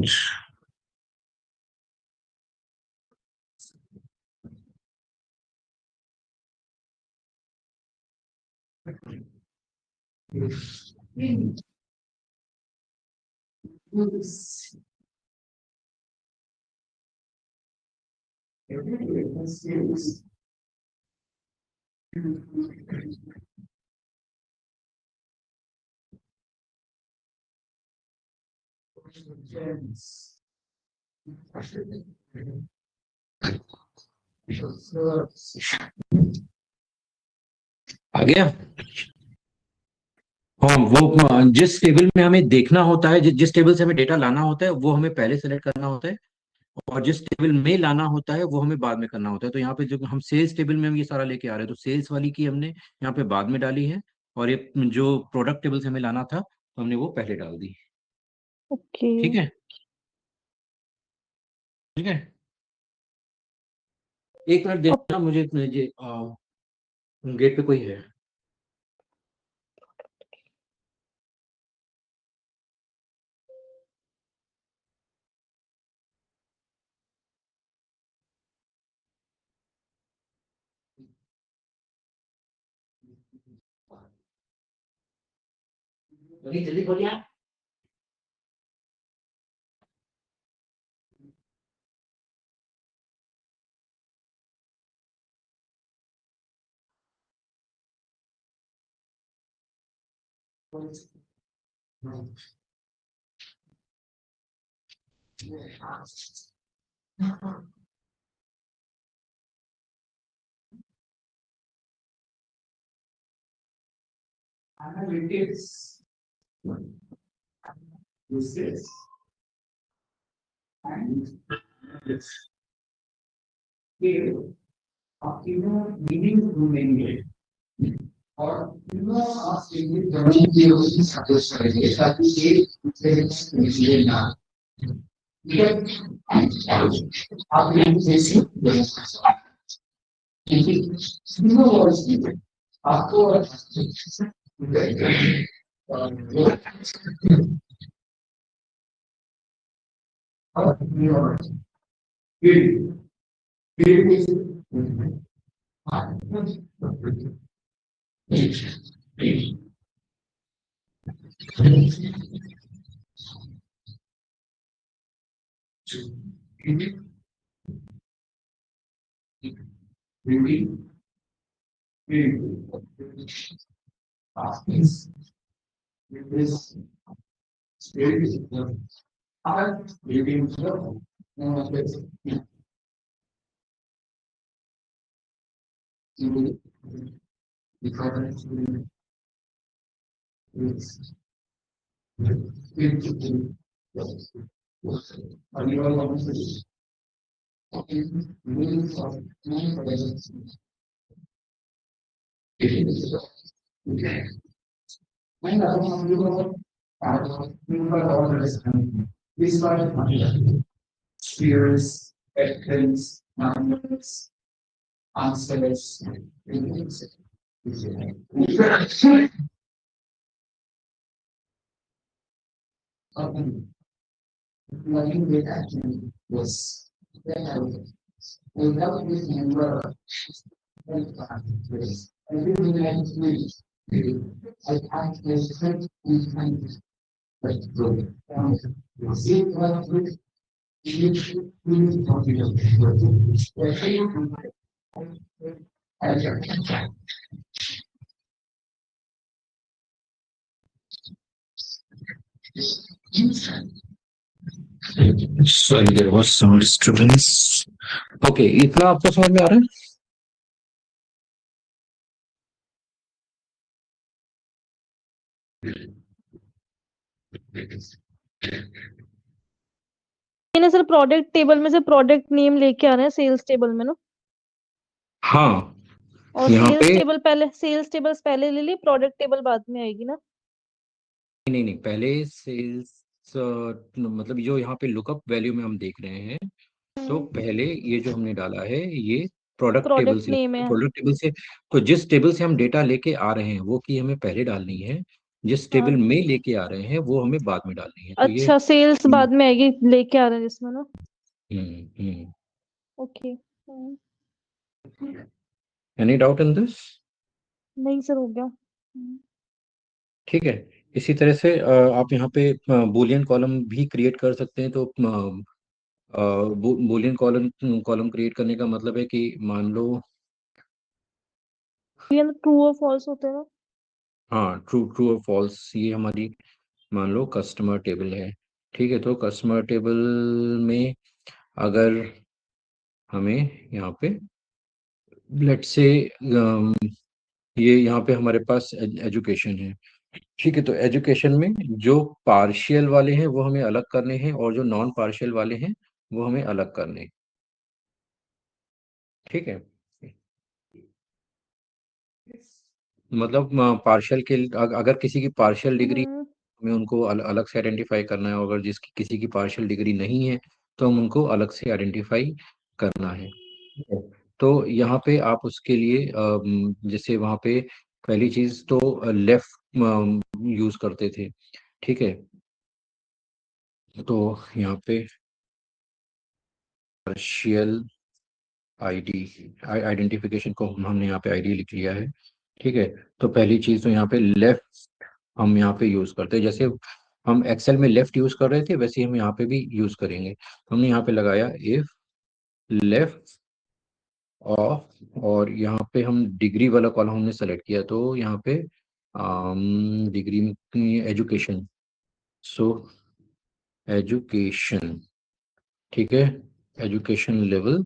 आ गया। हाँ, वो जिस टेबल में हमें देखना होता है, जिस टेबल से हमें डेटा लाना होता है वो हमें पहले सेलेक्ट करना होता है, और जिस टेबल में लाना होता है वो हमें बाद में करना होता है। तो यहाँ पे जो हम सेल्स टेबल में हम ये सारा लेके आ रहे हैं, तो सेल्स वाली की हमने यहाँ पे बाद में डाली है, और ये जो प्रोडक्ट टेबल से हमें लाना था तो हमने वो पहले डाल दी। ओके। ठीक है, ठीक है। एक मिनट अब देना मुझे, मुझे गेट पे कोई है। जल्दी जल्दी खोलिए। Sorry, there was some disturbance. Okay, इतना आपको समझ में आ रहा है? मैंने सर प्रोडक्ट टेबल में से प्रोडक्ट नेम लेके आ रहे हैं सेल्स टेबल में ना, हाँ, और यहाँ पे सेल्स टेबल्स पहले ले ली, प्रोडक्ट टेबल बाद में आएगी ना। नहीं नहीं, पहले सेल्स मतलब जो यहाँ पे लुकअप वैल्यू में हम देख रहे हैं, तो पहले ये जो हमने डाला है ये प्रोडक्ट टेबल प्रोडक्ट से, नेम है। प्रोडक्ट टेबल से, तो जिस टेबल से हम डेटा लेके आ रहे हैं वो की हमें पहले डालनी है, जिस टेबल हाँ, में लेके आ रहे हैं वो हमें बाद में डालनी है, तो ये अच्छा सेल्स बाद में आएगी, लेके आ रहे हैं जिसमें ना। हम्म। Okay. Any doubt in this? नहीं सर, हो गया। ठीक है। इसी तरह से आप यहाँ पे बूलियन कॉलम भी क्रिएट कर सकते हैं, तो बूलियन कॉलम कॉलम क्रिएट करने का मतलब है कि मान लो, ये ट्रू और फॉल्स होते हैं ना। हाँ, ट्रू ट्रू और फॉल्स, ये हमारी मान लो कस्टमर टेबल है। ठीक है, तो कस्टमर टेबल में अगर हमें यहाँ पे लेट्स से ये यहाँ पे हमारे पास एजुकेशन है। ठीक है, तो एजुकेशन में जो पार्शियल वाले हैं वो हमें अलग करने हैं, और जो नॉन पार्शियल वाले हैं वो हमें अलग करने हैं। ठीक है, मतलब पार्शियल के अगर किसी की पार्शियल डिग्री, हम्म। हमें उनको अलग से आइडेंटिफाई करना है, और अगर जिसकी किसी की पार्शियल डिग्री नहीं है तो हम उनको अलग से आइडेंटिफाई करना है। ठीक है? तो यहाँ पे आप उसके लिए जैसे वहाँ पे पहली चीज तो लेफ्ट यूज करते थे। ठीक है, तो यहाँ पे पार्शियल आईडी, आइडेंटिफिकेशन को हमने यहाँ पे आईडी लिख लिया है। ठीक है, तो पहली चीज तो यहाँ पे लेफ्ट हम यहाँ पे यूज करते हैं, जैसे हम एक्सेल में लेफ्ट यूज कर रहे थे वैसे ही हम यहाँ पे भी यूज करेंगे। तो हमने यहाँ पे लगाया इफ लेफ्ट ऑफ, और यहाँ पे हम डिग्री वाला कॉलम हमने सेलेक्ट किया, तो यहाँ पे डिग्री में एजुकेशन, सो एजुकेशन। ठीक है, एजुकेशन लेवल,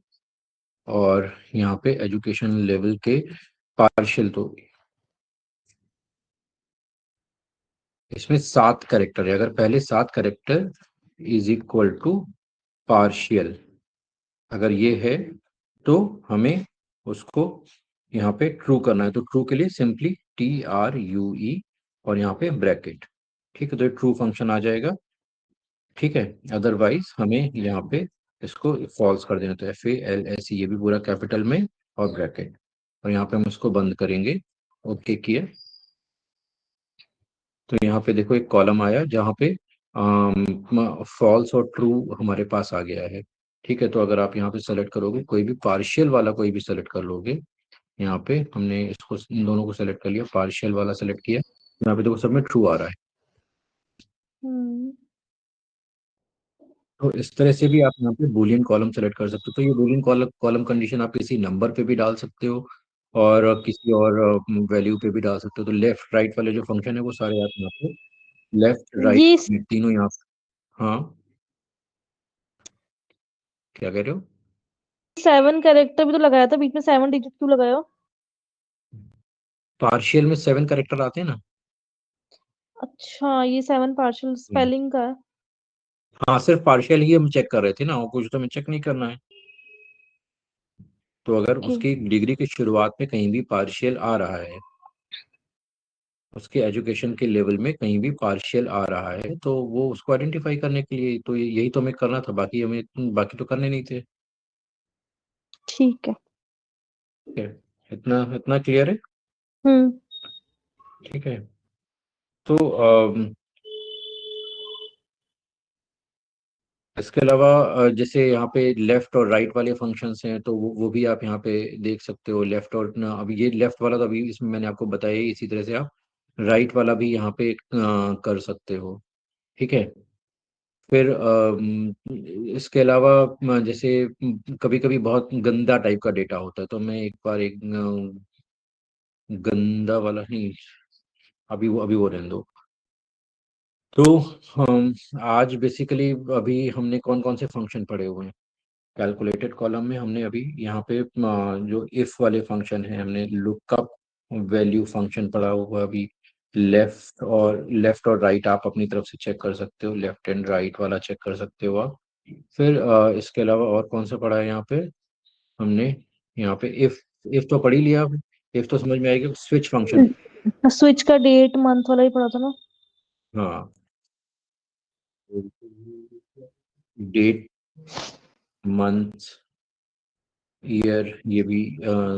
और यहाँ पे एजुकेशन लेवल के पार्शियल, तो इसमें 7 कैरेक्टर है, अगर पहले 7 character is equal to partial, अगर ये है तो हमें उसको यहाँ पे ट्रू करना है, तो ट्रू के लिए सिंपली TRUE और यहाँ पे ब्रैकेट। ठीक है, तो ट्रू फंक्शन आ जाएगा। ठीक है, अदरवाइज हमें यहाँ पे इसको फॉल्स कर देना, तो FALSE, ये भी पूरा कैपिटल में और ब्रैकेट, और यहाँ पे हम इसको बंद करेंगे। ओके किया, तो यहाँ पे देखो एक कॉलम आया जहाँ पे फॉल्स और ट्रू हमारे पास आ गया है। ठीक है, तो अगर आप यहाँ पे सेलेक्ट करोगे कोई भी पार्शियल वाला, कोई भी सेलेक्ट कर लोगे, यहाँ पे हमने इसको इन दोनों को सेलेक्ट कर लिया, पार्शियल वाला सेलेक्ट किया, यहाँ पे देखो सब में ट्रू आ रहा है। हम्म। तो इस तरह से भी आप यहाँ पे बूलियन कॉलम सेलेक्ट कर सकते हो, तो ये बूलियन कॉलम कॉलम कंडीशन आप किसी नंबर पे भी डाल सकते हो और किसी और वैल्यू पे भी डाल सकते हो। तो लेफ्ट राइट वाले जो फंक्शन है वो सारे आप यहाँ पे लेफ्ट राइट ये तीनों यहाँ। हाँ, क्या कह रहे हो? 7 कैरेक्टर भी तो लगाया था बीच में, 7 डिजिट क्यों लगाया? पार्शियल में 7 कैरेक्टर आते हैं ना। अच्छा, ये 7 पार्शियल हम्म। स्पेलिंग का है। हाँ, सिर्फ पार्शियल ही हम चेक कर रहे थे ना, और कुछ तो हमें चेक नहीं करना है। तो अगर ओके। उसकी डिग्री की शुरुआत में कहीं भी पार्शियल आ रहा है, उसके एजुकेशन के लेवल में कहीं भी पार्शियल आ रहा है, तो वो उसको आइडेंटिफाई करने के लिए, तो यही तो हमें करना था, बाकी तो करने नहीं थे। ठीक है। ठीक है, इतना इतना क्लियर है। हम्म। ठीक है, तो इसके अलावा जैसे यहाँ पे लेफ्ट और राइट वाले फंक्शंस हैं, तो वो भी आप यहाँ पे देख सकते हो। लेफ्ट और ना, अभी ये लेफ्ट वाला तो अभी इसमें मैंने आपको बताया ही, इसी तरह से आप राइट वाला भी यहाँ पे कर सकते हो। ठीक है, फिर इसके अलावा जैसे कभी कभी बहुत गंदा टाइप का डेटा होता है, तो मैं एक बार एक गंदा वाला नहीं, अभी वो रहने दो। तो हम आज बेसिकली अभी हमने कौन कौन से फंक्शन पढ़े हुए हैं। कैलकुलेटेड कॉलम में हमने अभी यहाँ पे जो इफ वाले फंक्शन है, हमने लुकअप वैल्यू फंक्शन पढ़ा हुआ है अभी। लेफ्ट और राइट आप अपनी तरफ से चेक कर सकते हो, लेफ्ट एंड राइट वाला चेक कर सकते हो आप। फिर इसके अलावा और कौन सा पढ़ा है यहाँ पे हमने, यहाँ पे इफ तो पढ़ ही लिया। इफ तो समझ में आएगी, स्विच फंक्शन। स्विच का डेट मंथ वाला ही पढ़ा था ना। हाँ, डेट, मंथ, ईयर, ये भी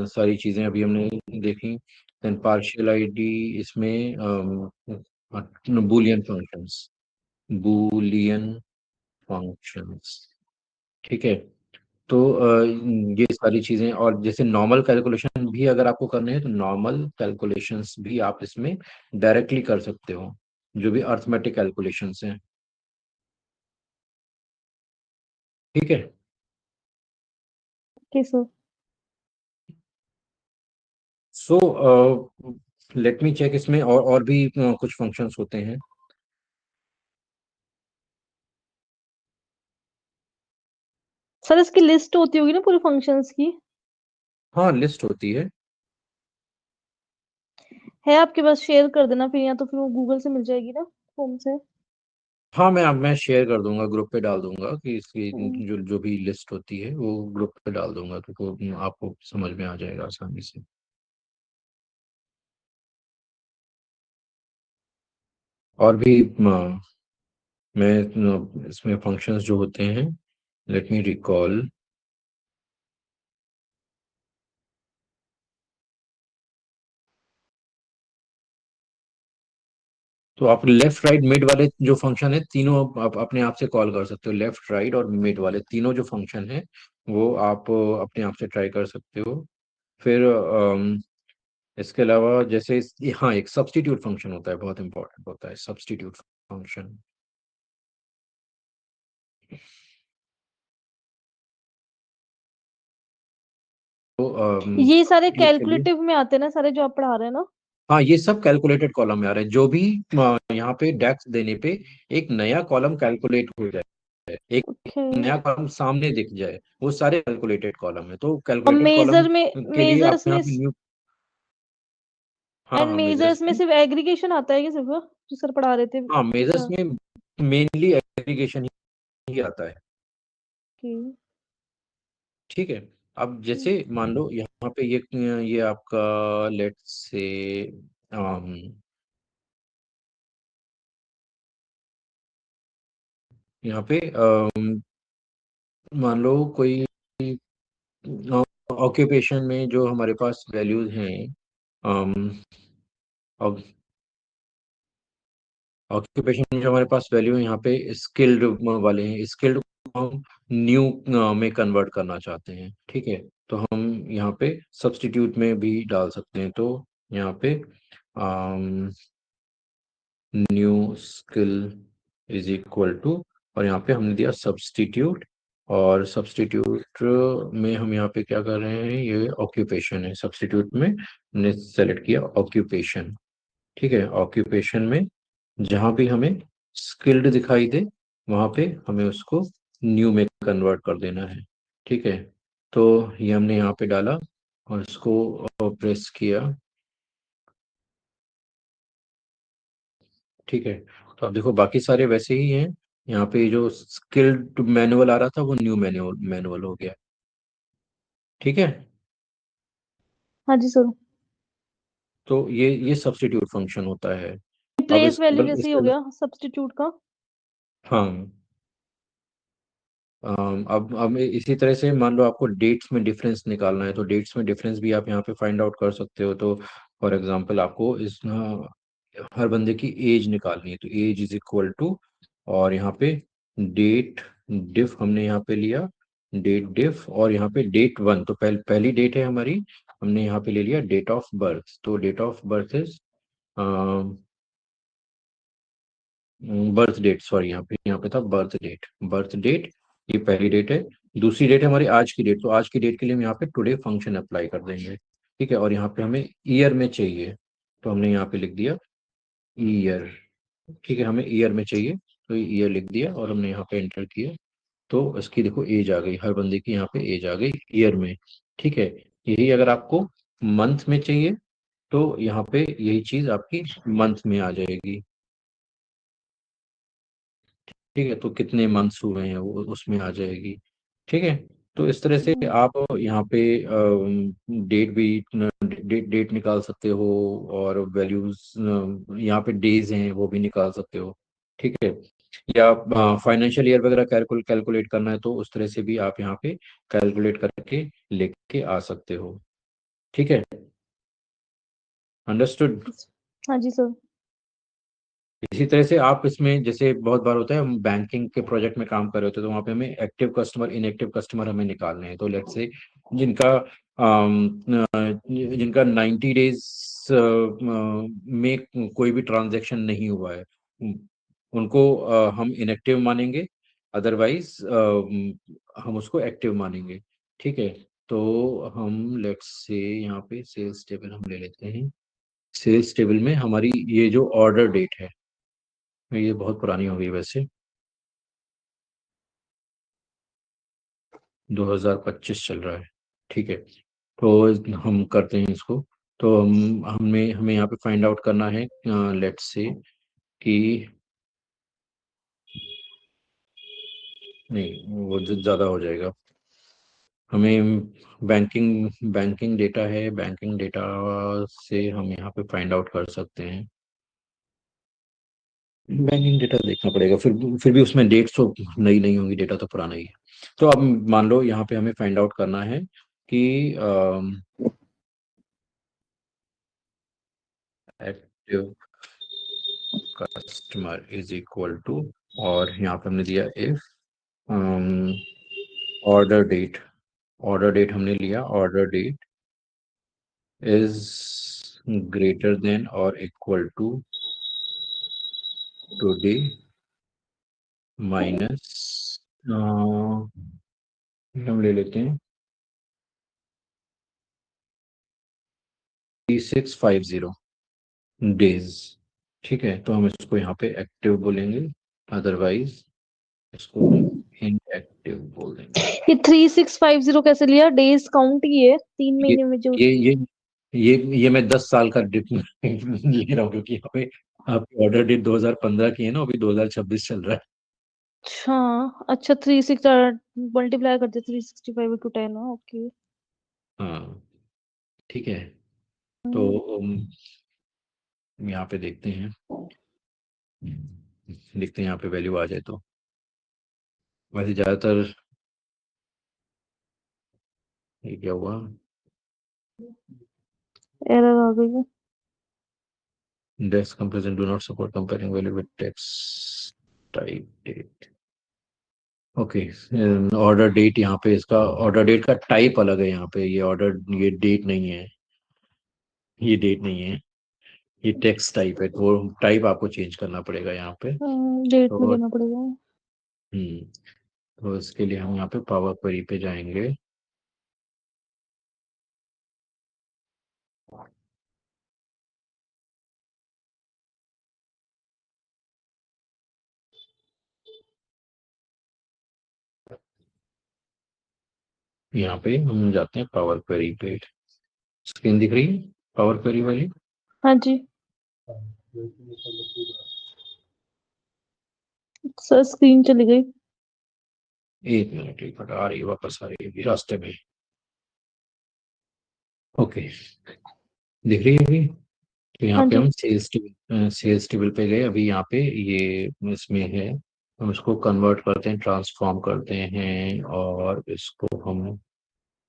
सारी चीजें अभी हमने देखी। देन पार्शियल आईडी, इसमें बूलियन फंक्शंस, बूलियन फंक्शंस। ठीक है, तो ये सारी चीजें, और जैसे नॉर्मल कैलकुलेशन भी अगर आपको करने हैं, तो नॉर्मल कैलकुलेशंस भी आप इसमें डायरेक्टली कर सकते हो, जो भी अर्थमेटिक कैलकुलेशंस हैं। ठीक है, okay sir. So let me check, इसमें और भी कुछ फंक्शंस होते हैं। सर इसकी लिस्ट होती होगी ना पूरे फंक्शंस की। हाँ, लिस्ट होती है। है आपके पास, शेयर कर देना फिर, या तो फिर वो गूगल से मिल जाएगी ना, फोन से। हाँ, मैं शेयर कर दूंगा, ग्रुप पे डाल दूंगा कि हम्म। इसकी जो जो भी लिस्ट होती है वो ग्रुप पे डाल दूंगा, तो वो आपको समझ में आ जाएगा आसानी से। और भी मैं इसमें फंक्शंस जो होते हैं, लेट मी रिकॉल। तो आप लेफ्ट राइट मिड वाले जो फंक्शन है तीनों आप अपने आप से कॉल कर सकते हो। लेफ्ट राइट और मिड वाले तीनों जो फंक्शन है, वो आप अपने आप से ट्राई कर सकते हो। फिर इसके अलावा जैसे हाँ, एक सब्स्टिट्यूट फंक्शन होता है, बहुत इंपॉर्टेंट होता है सब्स्टिट्यूट फंक्शन। तो ये सारे सब्स्टिट्यूट के लिए, कैलकुलेटिव में आते हैं ना सारे जो आप पढ़ा रहे हैं ना। हाँ, ये सब कैलकुलेटेड कॉलम में आ रहे हैं। जो भी यहाँ पे डेक्स देने पे एक नया कॉलम कैलकुलेट हो जाए, एक ओके। नया कॉलम सामने दिख जाए, वो सारे कैलकुलेटेड कॉलम है। तो और कैलकुलेटेड कॉलम मेजर में, के लिए आप मेजर्स यहाँ में, पे न्यू, हाँ एंड हाँ, मेजर्स मेजर्स में में, सिर्फ एग्रीगेशन आता है कि सिर्फ जो सर पढ़ा रहे थे हाँ मेजर्स अच्छा। में मेनली एग्रीगेशन ही आता है। ओके। ठीक है, अब जैसे मान लो यहाँ पे ये आपका, लेट्स से यहाँ पे मान लो कोई ऑक्यूपेशन में जो हमारे पास वैल्यूज हैं, ऑक्यूपेशन में जो हमारे पास वैल्यू है यहाँ पे स्किल्ड वाले हैं, स्किल्ड को हम न्यू में कन्वर्ट करना चाहते हैं। ठीक है, तो हम यहाँ पे सब्स्टिट्यूट में भी डाल सकते हैं। तो यहाँ पे new skill is equal to, और यहाँ पे हमने दिया सब्स्टिट्यूट, और सब्स्टिट्यूट में हम यहाँ पे क्या कर रहे हैं, ये ऑक्यूपेशन है, सब्स्टिट्यूट में हमने सेलेक्ट किया ऑक्यूपेशन। ठीक है, ऑक्यूपेशन में जहां भी हमें स्किल्ड दिखाई दे, वहां पे हमें उसको न्यू में कन्वर्ट कर देना है। ठीक है, तो ये हमने यहाँ पे डाला और इसको प्रेस किया। ठीक है, तो अब देखो बाकी सारे वैसे ही हैं। यहाँ पे जो स्किल्ड मैनुअल आ रहा था वो न्यू मैनुअल मैनुअल हो गया। ठीक है, हाँ जी सर। तो ये सब्स्टिट्यूट फंक्शन होता है। अब प्लेस इस वैल्यू टेबल जैसे इस ही हो टेबल गया सब्स्टिट्यूट का। हाँ। अब इसी तरह से मान लो आपको डेट्स में डिफरेंस निकालना है, तो डेट्स में डिफरेंस भी आप यहाँ पे फाइंड आउट कर सकते हो। तो फॉर एग्जांपल आपको इस हर बंदे की एज निकालनी है, तो एज इज इक्वल टू, और यहाँ पे डेट डिफ हमने यहाँ पे लिया, डेट डिफ, और यहाँ पे डेट वन, तो पहली डेट है हमारी, हमने यहाँ पे ले लिया डेट ऑफ बर्थ। तो date of birth is birth date, sorry यहाँ पे था बर्थ डेट, बर्थ डेट, ये पहली डेट है। दूसरी डेट है हमारी आज की डेट, तो आज की डेट के लिए हम यहाँ पे टुडे फंक्शन अप्लाई कर देंगे, ठीक है। और यहाँ पे हमें ईयर में चाहिए, तो हमने यहाँ पे लिख दिया ईयर, ठीक है, हमें ईयर में चाहिए, तो ईयर लिख दिया और हमने यहाँ पे एंटर किया। तो इसकी देखो एज आ गई, हर बंदे की यहाँ पे एज आ गई ईयर में, ठीक है। यही अगर आपको मंथ में चाहिए, तो यहाँ पे यही चीज आपकी मंथ में आ जाएगी, ठीक है। तो कितने मंथ्स हुए हैं वो उसमें आ जाएगी, ठीक है। तो इस तरह से आप यहाँ पे डेट भी डेट निकाल सकते हो, और वैल्यूज यहाँ पे डेज हैं वो भी निकाल सकते हो, ठीक है। या फाइनेंशियल ईयर वगैरह कैलकुलेट करना है, तो उस तरह से भी आप यहाँ पे कैलकुलेट करके लेके आ सकते हो, ठीक है। अंडरस्टूड। हाँ जी सर। इसी तरह से आप इसमें, जैसे बहुत बार होता है हम बैंकिंग के प्रोजेक्ट में काम कर रहे होते हैं, तो वहाँ पे हमें एक्टिव कस्टमर इनएक्टिव कस्टमर हमें निकालने हैं। तो लेट्स से जिनका जिनका 90 डेज में कोई भी ट्रांजैक्शन नहीं हुआ है, उनको हम इनएक्टिव मानेंगे, अदरवाइज हम उसको एक्टिव मानेंगे, ठीक है। तो हम लेट्स से यहाँ पे सेल्स टेबल हम ले लेते हैं। सेल्स टेबल में हमारी ये जो ऑर्डर डेट है, ये बहुत पुरानी हो गई वैसे, 2025 चल रहा है, ठीक है। तो हम करते हैं इसको। तो हमें यहाँ पे फाइंड आउट करना है, लेट्स से कि, नहीं वो ज़्यादा हो जाएगा। हमें बैंकिंग बैंकिंग डेटा है, बैंकिंग डेटा से हम यहाँ पे फाइंड आउट कर सकते हैं। बैंकिंग डेटा देखना पड़ेगा, फिर भी उसमें डेट्स तो नई नहीं होंगी, डेटा तो पुराना ही है। तो अब मान लो यहाँ पे हमें फाइंड आउट करना है कि active customer is equal to, और यहाँ पे हमने दिया if order date, order date हमने लिया, order date is greater than और इक्वल टू टुडे माइनस, हम ले लेते हैं 3650 डेज, ठीक है। तो हम इसको यहाँ पे एक्टिव बोलेंगे, अदरवाइज इसको हम इनएक्टिव बोल देंगे। ये 3650 कैसे लिया? डेज काउंट ही है 3 ये महीने में जो। ये ये ये मैं 10 साल का डिप ले रहा हूँ, क्योंकि यहाँ पे आपकी ऑर्डर डेट 2015 की है ना, अभी 2026 चल रहा है। अच्छा। अच्छा 36 मल्टीप्लाई करते 365 × 10, ओके। हाँ, ठीक है। तो यहाँ पे देखते हैं, देखते हैं यहाँ पे वैल्यू आ जाए तो। वैसे ज्यादातर ये क्या हुआ, एरर आ गई है। डेस्क comparison do not support comparing value with text type date. Okay, order date, यहाँ पे इसका ऑर्डर डेट का टाइप अलग है, यहाँ पे ये ऑर्डर, ये डेट नहीं है, ये डेट नहीं है, ये टेक्स्ट टाइप है, तो वो टाइप आपको चेंज करना पड़ेगा यहाँ पे। डेट में तो लेना पड़ेगा। तो इसके लिए हम यहाँ पे पावर क्वेरी पे जाएंगे। यहाँ पे हम जाते हैं पावर क्वेरी पे, स्क्रीन दिख रही है पावर क्वेरी वाली। हाँ जी सर, स्क्रीन चली गई। एक मिनट, एक मिनट, आ रही है, वापस आ रही है अभी रास्ते में। ओके, दिख रही है अभी? तो यहाँ हाँ पे जी। हम सेल्स टेबल पे गए, अभी यहाँ पे ये इसमें है, हम इसको कन्वर्ट करते हैं, ट्रांसफॉर्म करते हैं, और इसको हम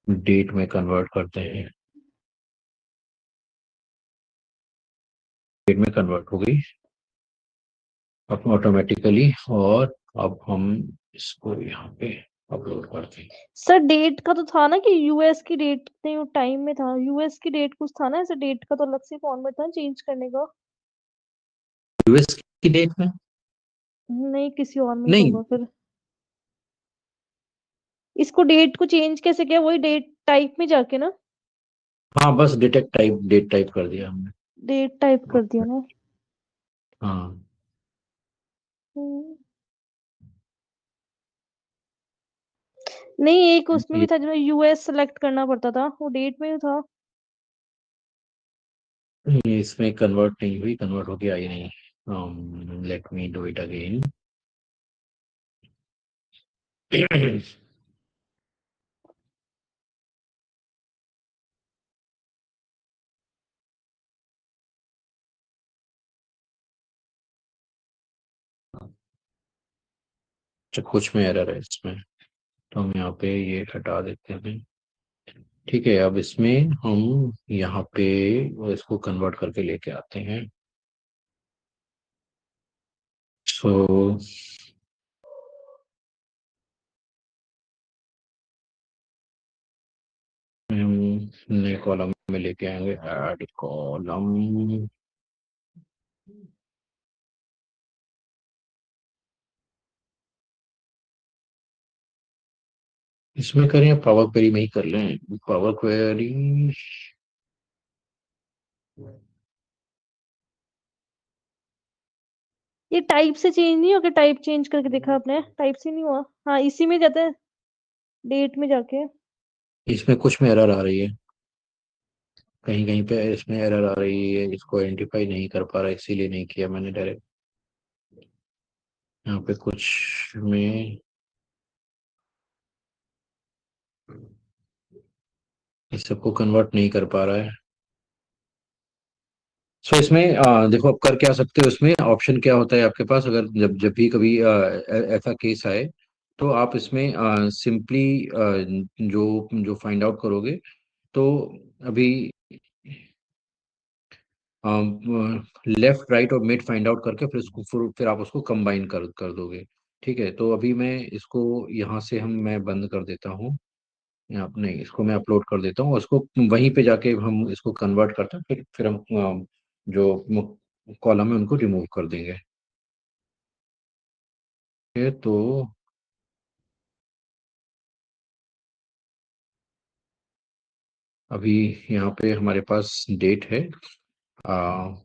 डेट में कन्वर्ट करते हैं। डेट में कन्वर्ट हो गई अब ऑटोमेटिकली, और अब हम इसको यहाँ पे अपलोड करते हैं। सर डेट का तो था ना कि यूएस की डेट नहीं, टाइम में था, यूएस की डेट कुछ था ना ऐसे, डेट का तो अलग से फॉर्मेट था चेंज करने का। यूएस की डेट में? नहीं, किसी और में ही तो नहीं। होगा फिर। इसको डेट को चेंज कैसे किया, वही डेट टाइप में जाके ना। हाँ, बस डिटेक्ट टाइप, डेट टाइप कर दिया हमने। डेट टाइप कर दिया ना। हाँ। हम्म। नहीं, एक उसमें भी ये था जिसमें यूएस सेलेक्ट करना पड़ता था, वो डेट में ही था। ये इसमें कन्वर्ट नहीं हुई, कन्वर्ट होके आई नहीं। Let me do it again. अच्छा, कुछ में एरर है इसमें, तो हम यहाँ पे ये हटा देते हैं। ठीक है, अब इसमें हम यहाँ पे इसको कन्वर्ट करके लेके आते हैं। सो हम नए कॉलम में लेके आएंगे, ऐड कॉलम। इसमें करें या पावर क्वेरी में ही कर लें? Power query. ये टाइप से चेंज नहीं हो गया, टाइप चेंज करके देखा आपने, टाइप से नहीं हुआ। हाँ, इसी में जाता है, डेट में जाके। इसमें कुछ में एरर आ रही है, कहीं कहीं पे इसमें एरर आ रही है, इसको आइडेंटिफाई नहीं कर पा रहा, इसीलिए नहीं किया मैंने डायरेक्ट। यहाँ पे कुछ में इस सबको कन्वर्ट नहीं कर पा रहा है। सो इसमें देखो, आप कर क्या सकते हो, इसमें ऑप्शन क्या होता है आपके पास, अगर जब जब भी कभी ऐसा केस आए, तो आप इसमें सिंपली जो जो फाइंड आउट करोगे, तो अभी लेफ्ट राइट और मिड फाइंड आउट करके फिर आप उसको कंबाइन कर दोगे। ठीक है, तो अभी मैं इसको यहाँ से मैं बंद कर देता हूँ। यहाँ नहीं, इसको मैं अपलोड कर देता हूँ, और इसको वहीं पे जाके हम इसको कन्वर्ट करते हैं, फिर हम जो कॉलम है उनको रिमूव कर देंगे। तो अभी यहाँ पे हमारे पास डेट है। आ,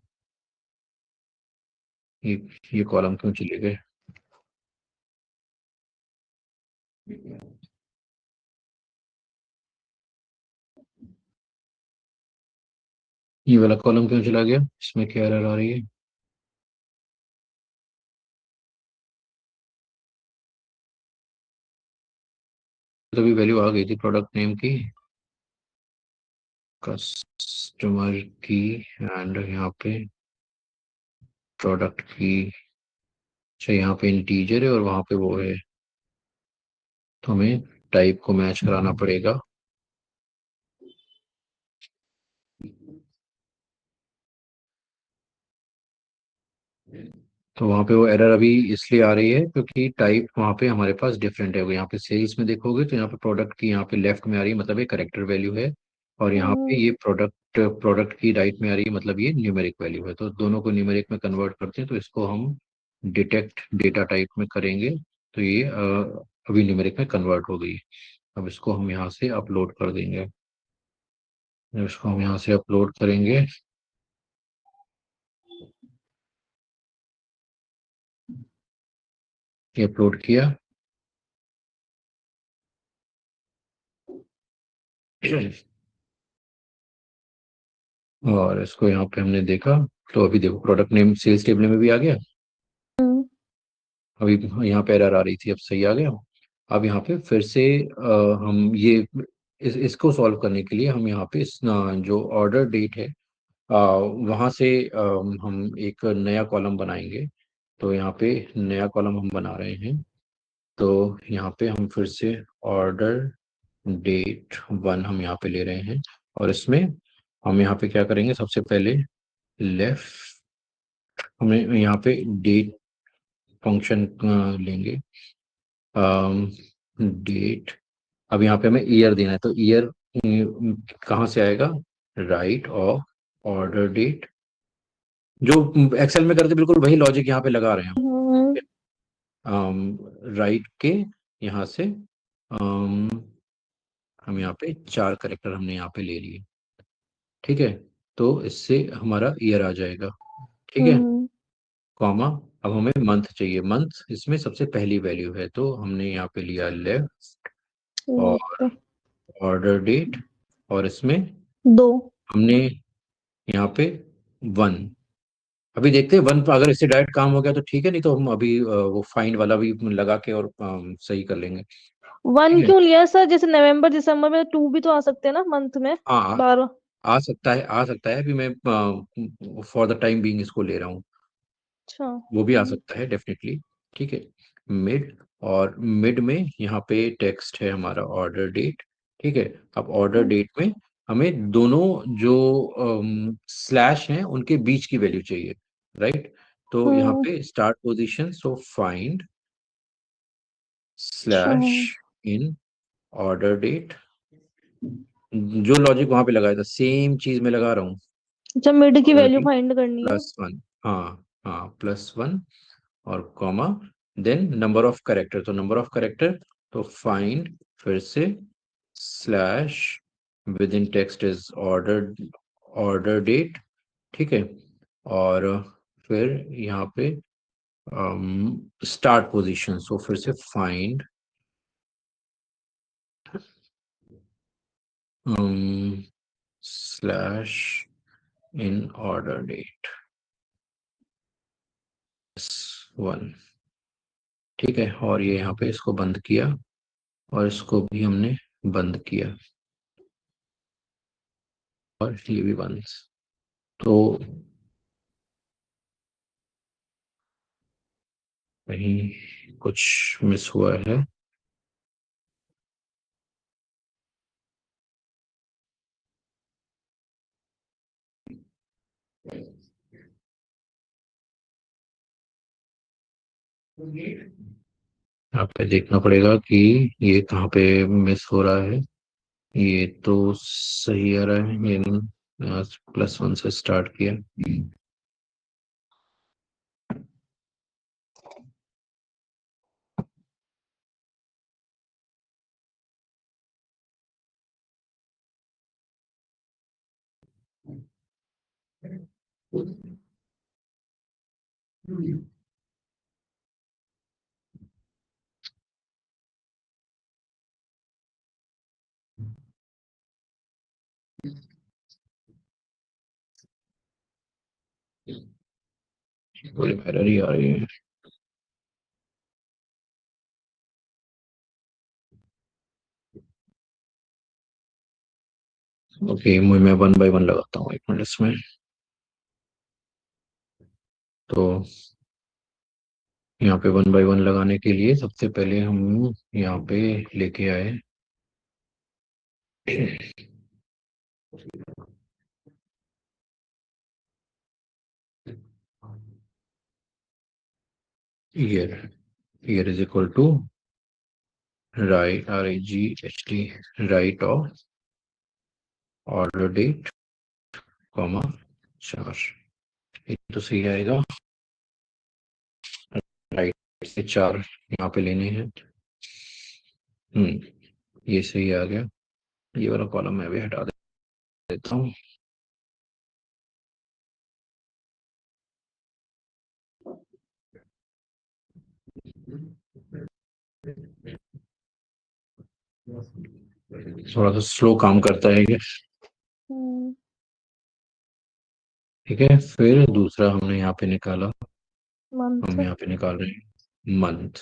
ये ये कॉलम क्यों चले गए? ये वाला कॉलम क्यों चला गया, इसमें क्या एरर आ रही है? तो अभी वैल्यू आ गई थी प्रोडक्ट नेम की, कस्टमर की, एंड यहाँ पे प्रोडक्ट की। अच्छा, यहाँ पे इंटीजर है और वहाँ पे वो है, तो हमें टाइप को मैच कराना पड़ेगा। तो वहाँ पे वो एरर अभी इसलिए आ रही है क्योंकि टाइप वहाँ पे हमारे पास डिफरेंट है। यहाँ पे सेल्स में देखोगे तो यहाँ पे प्रोडक्ट की यहाँ पे लेफ्ट में आ रही है, मतलब ये करेक्टर वैल्यू है, और यहाँ पे हम्म। ये प्रोडक्ट प्रोडक्ट की राइट में आ रही है, मतलब ये न्यूमेरिक वैल्यू है। तो दोनों को न्यूमेरिक में कन्वर्ट करते हैं, तो इसको हम डिटेक्ट डेटा टाइप में करेंगे, तो ये अभी न्यूमेरिक में कन्वर्ट हो गई। अब इसको हम यहाँ से अपलोड कर देंगे। जब इसको हम यहाँ से अपलोड करेंगे, ये अपलोड किया, और इसको यहाँ पे हमने देखा, तो अभी देखो प्रोडक्ट नेम सेल्स टेबल में भी आ गया। हम्म। अभी यहाँ पे एरर आ रही थी, अब सही आ गया। अब यहाँ पे फिर से हम ये इसको सॉल्व करने के लिए हम यहाँ पे जो ऑर्डर डेट है वहां से हम एक नया कॉलम बनाएंगे। तो यहाँ पे नया कॉलम हम बना रहे हैं। तो यहाँ पे हम फिर से ऑर्डर डेट 1 हम यहाँ पे ले रहे हैं, और इसमें हम यहाँ पे क्या करेंगे, सबसे पहले लेफ्ट हमें यहाँ पे डेट फंक्शन लेंगे। डेट, अब यहाँ पे हमें ईयर देना है, तो ईयर कहाँ से आएगा, राइट ऑफ ऑर्डर डेट। जो एक्सेल में करते बिल्कुल वही लॉजिक यहाँ पे लगा रहे हैं हम्म हम। राइट के यहाँ से हम यहाँ पे 4 करेक्टर हमने यहाँ पे ले लिए। ठीक है, तो इससे हमारा ईयर आ जाएगा। ठीक है, हम्म कॉमा। अब हमें मंथ चाहिए, मंथ इसमें सबसे पहली वैल्यू है, तो हमने यहाँ पे लिया लेफ्ट और लेफ्ट ऑर्डर डेट, और इसमें 2। हमने यहाँ पे 1। अभी देखते हैं 1 पर अगर इससे डायरेक्ट काम हो गया तो ठीक है, नहीं तो हम अभी वो फाइंड वाला भी लगा के और सही कर लेंगे। ठीक 1 है, क्यों लिया सर? जैसे नवंबर दिसंबर में 2 भी तो आ सकते हैं ना मंथ में, हाँ 12। आ सकता है, आ सकता है। अभी मैं फॉर द टाइम बीइंग इसको ले रहा हूँ, अच्छा। वो भी आ सकता है डेफिनेटली। ठीक है, मिड, और मिड में यहाँ पे टेक्स्ट है हमारा ऑर्डर डेट। ठीक है, अब ऑर्डर हम्म डेट में हमें दोनों जो स्लैश हैं उनके बीच की वैल्यू चाहिए, राइट। तो यहाँ हम्म, पे स्टार्ट पोजीशन, सो फाइंड अच्छा स्लैश इन ऑर्डर डेट। जो लॉजिक वहां पे लगाया था सेम चीज मैं लगा रहा हूँ। अच्छा, मिड की ऑर्डर वैल्यू डेट फाइंड करनी है। +1, हाँ हाँ +1, और comma, then number of character, तो नंबर ऑफ कैरेक्टर, तो फाइंड फिर से slash within text is order order date. ठीक है, और फिर यहाँ पे स्टार्ट पोजीशन, सो फिर से find slash in order date 1। ठीक है, और ये यहाँ पे इसको बंद किया, और इसको भी हमने बंद किया, और ये भी बंद। तो कहीं कुछ मिस हुआ है। यहाँ पे देखना पड़ेगा कि ये कहाँ पे मिस हो रहा है। ये तो सही आ रहा है, ये +1 से स्टार्ट किया। बोले एरर ही आ रही है। ओके, मैं 1 बाय 1 लगाता हूँ, 1 मिनट इसमें। तो यहाँ पे 1 बाय 1 लगाने के लिए सबसे पहले हम यहाँ पे लेके आए year. Year is equal to right, RIGHT, right of order date, comma 4। ये तो सही आएगा, राइट से 4 यहाँ पे लेने हैं। ये सही आ गया। ये वाला कॉलम मैं भी हटा देता हूँ। थोड़ा सा स्लो काम करता है ये। हम्म ठीक है, फिर दूसरा हमने यहाँ पे निकाला, मंथ। हम यहाँ पे निकाल रहे हैं मंथ।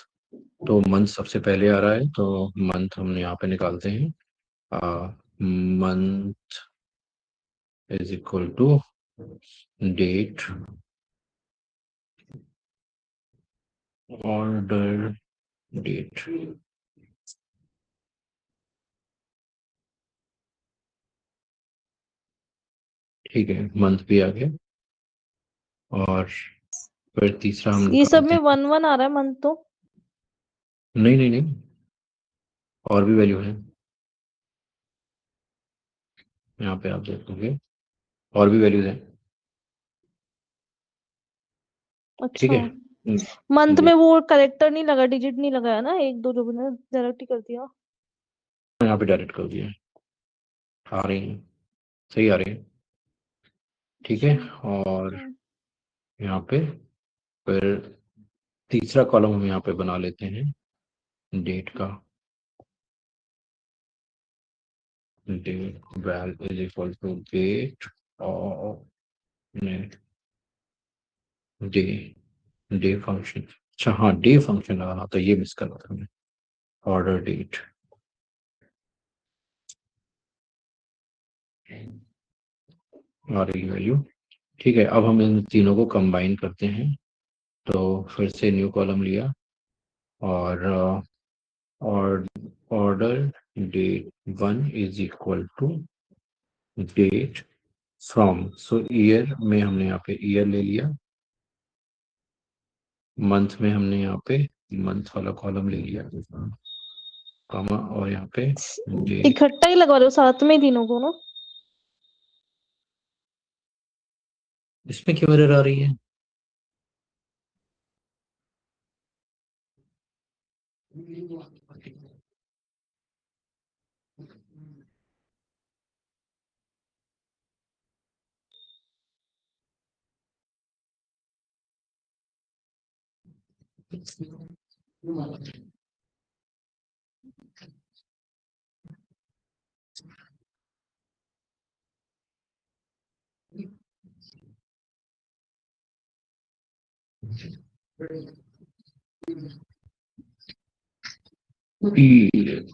तो मंथ सबसे पहले आ रहा है, तो मंथ हम यहाँ पे निकालते हैं। month is equal to date order date. ठीक है, मंथ भी आ गया। और फिर तीसरा हम ये सब निकालते में हैं। 1 1 आ रहा है मंथ तो। नहीं नहीं नहीं, और भी वैल्यू है यहाँ पे, आप देखोगे और भी वैल्यूज हैं। ठीक अच्छा, है, मंथ में देख, वो करेक्टर नहीं लगा, डिजिट नहीं लगाया ना, एक दो जो मैंने डायरेक्ट ही कर दिया। यहाँ पे डायरेक्ट कर दिया, आ रही है, सही आ रही है। ठीक है, अच्छा। और यहाँ पे फिर तीसरा कॉलम हम यहाँ पे बना लेते हैं डेट का। Date val is equal to date और डे, डे फंक्शन। अच्छा हाँ, डे फंक्शन लगाना था, ये मिस करना था मैंने। ऑर्डर डेट आ रही वैल्यू। ठीक है, अब हम इन तीनों को कंबाइन करते हैं। तो फिर से न्यू कॉलम लिया और order date 1 is equal to date from, so year में हमने यहाँ पे ईयर ले लिया, मंथ में हमने यहाँ पे मंथ वाला कॉलम ले लिया, कॉमा, और यहाँ पे डे। इकट्ठा ही लगवा रहे हो साथ में ही तीनों को ना? इसमें क्यों एरर आ रही है?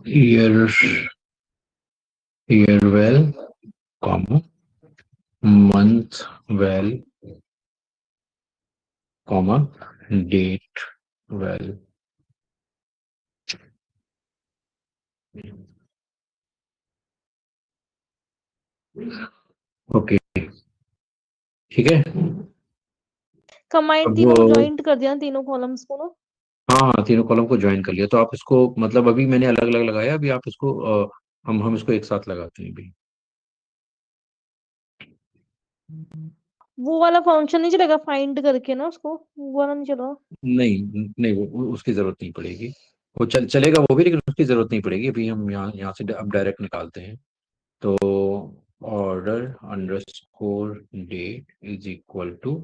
Year, year well, comma, month well, comma, date well. Okay, ठीक है। कंबाइन अब तीनों ज्वाइंट कर दिया, तीनों कॉलम्स को ना। हाँ हाँ, तीनों कॉलम को ज्वाइन कर लिया, तो आप इसको मतलब अभी मैंने अलग अलग लगाया, अभी आप इसको हम इसको एक साथ लगाते हैं अभी। वो वाला फंक्शन नहीं चलेगा फाइंड करके ना, उसको वो वाला नहीं चला? नहीं नहीं, वो उसकी जरूरत नहीं पड़ेगी। वो चलेगा वो भी, लेकिन उसकी जरूरत नहीं पड़ेगी। अभी हम यहाँ यहाँ से अब डायरेक्ट निकालते हैं। तो order underscore date is equal to,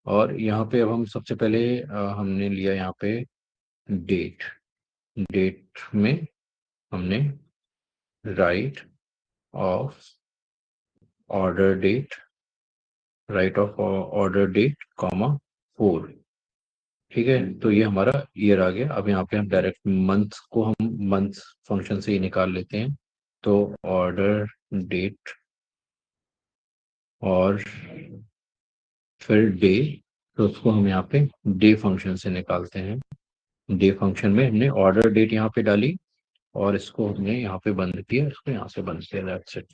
और यहाँ पे अब हम सबसे पहले हमने लिया यहाँ पे डेट, डेट में हमने right of order date, right of order date comma 4। ठीक है, तो ये हमारा ईयर आ गया। अब यहाँ पे हम डायरेक्ट मंथ को हम मंथ फंक्शन से ही निकाल लेते हैं। तो ऑर्डर डेट और फिर डे, तो उसको हम यहाँ पे डे फंक्शन से निकालते हैं। डे फंक्शन में हमने ऑर्डर डेट यहाँ पे डाली और इसको हमने यहाँ पे बंद किया, इसको यहाँ से बंद किया, that's it.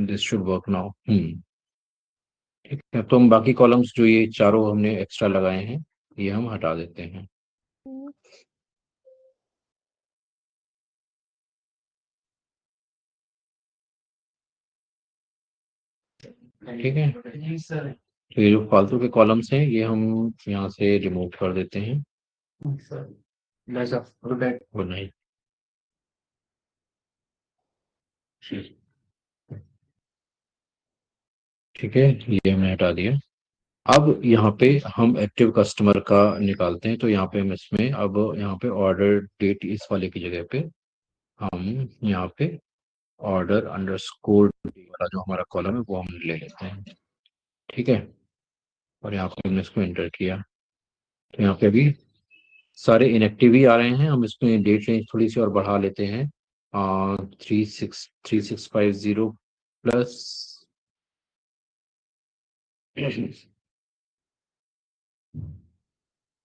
This should work now. ठीक है, तो हम बाकी कॉलम्स जो ये चारों हमने एक्स्ट्रा लगाए हैं, ये हम हटा देते हैं। हम्म, ठीक है, तो ये जो फालतू के कॉलम्स हैं ये हम यहाँ से रिमूव कर देते हैं। Good night. ठीक है, ये हमने हटा दिया। अब यहाँ पे हम एक्टिव कस्टमर का निकालते हैं। तो यहाँ पे हम इसमें अब यहाँ पे ऑर्डर डेट इस वाले की जगह पे हम यहाँ पे ऑर्डर अंडरस्कोर वाला जो हमारा कॉलम है वो हम ले लेते हैं। ठीक है, और यहाँ पे हमने इसको एंटर किया, तो यहाँ पे अभी सारे इनएक्टिव ही आ रहे हैं। हम इसमें डेट रेंज थोड़ी सी और बढ़ा लेते हैं, 3650 प्लस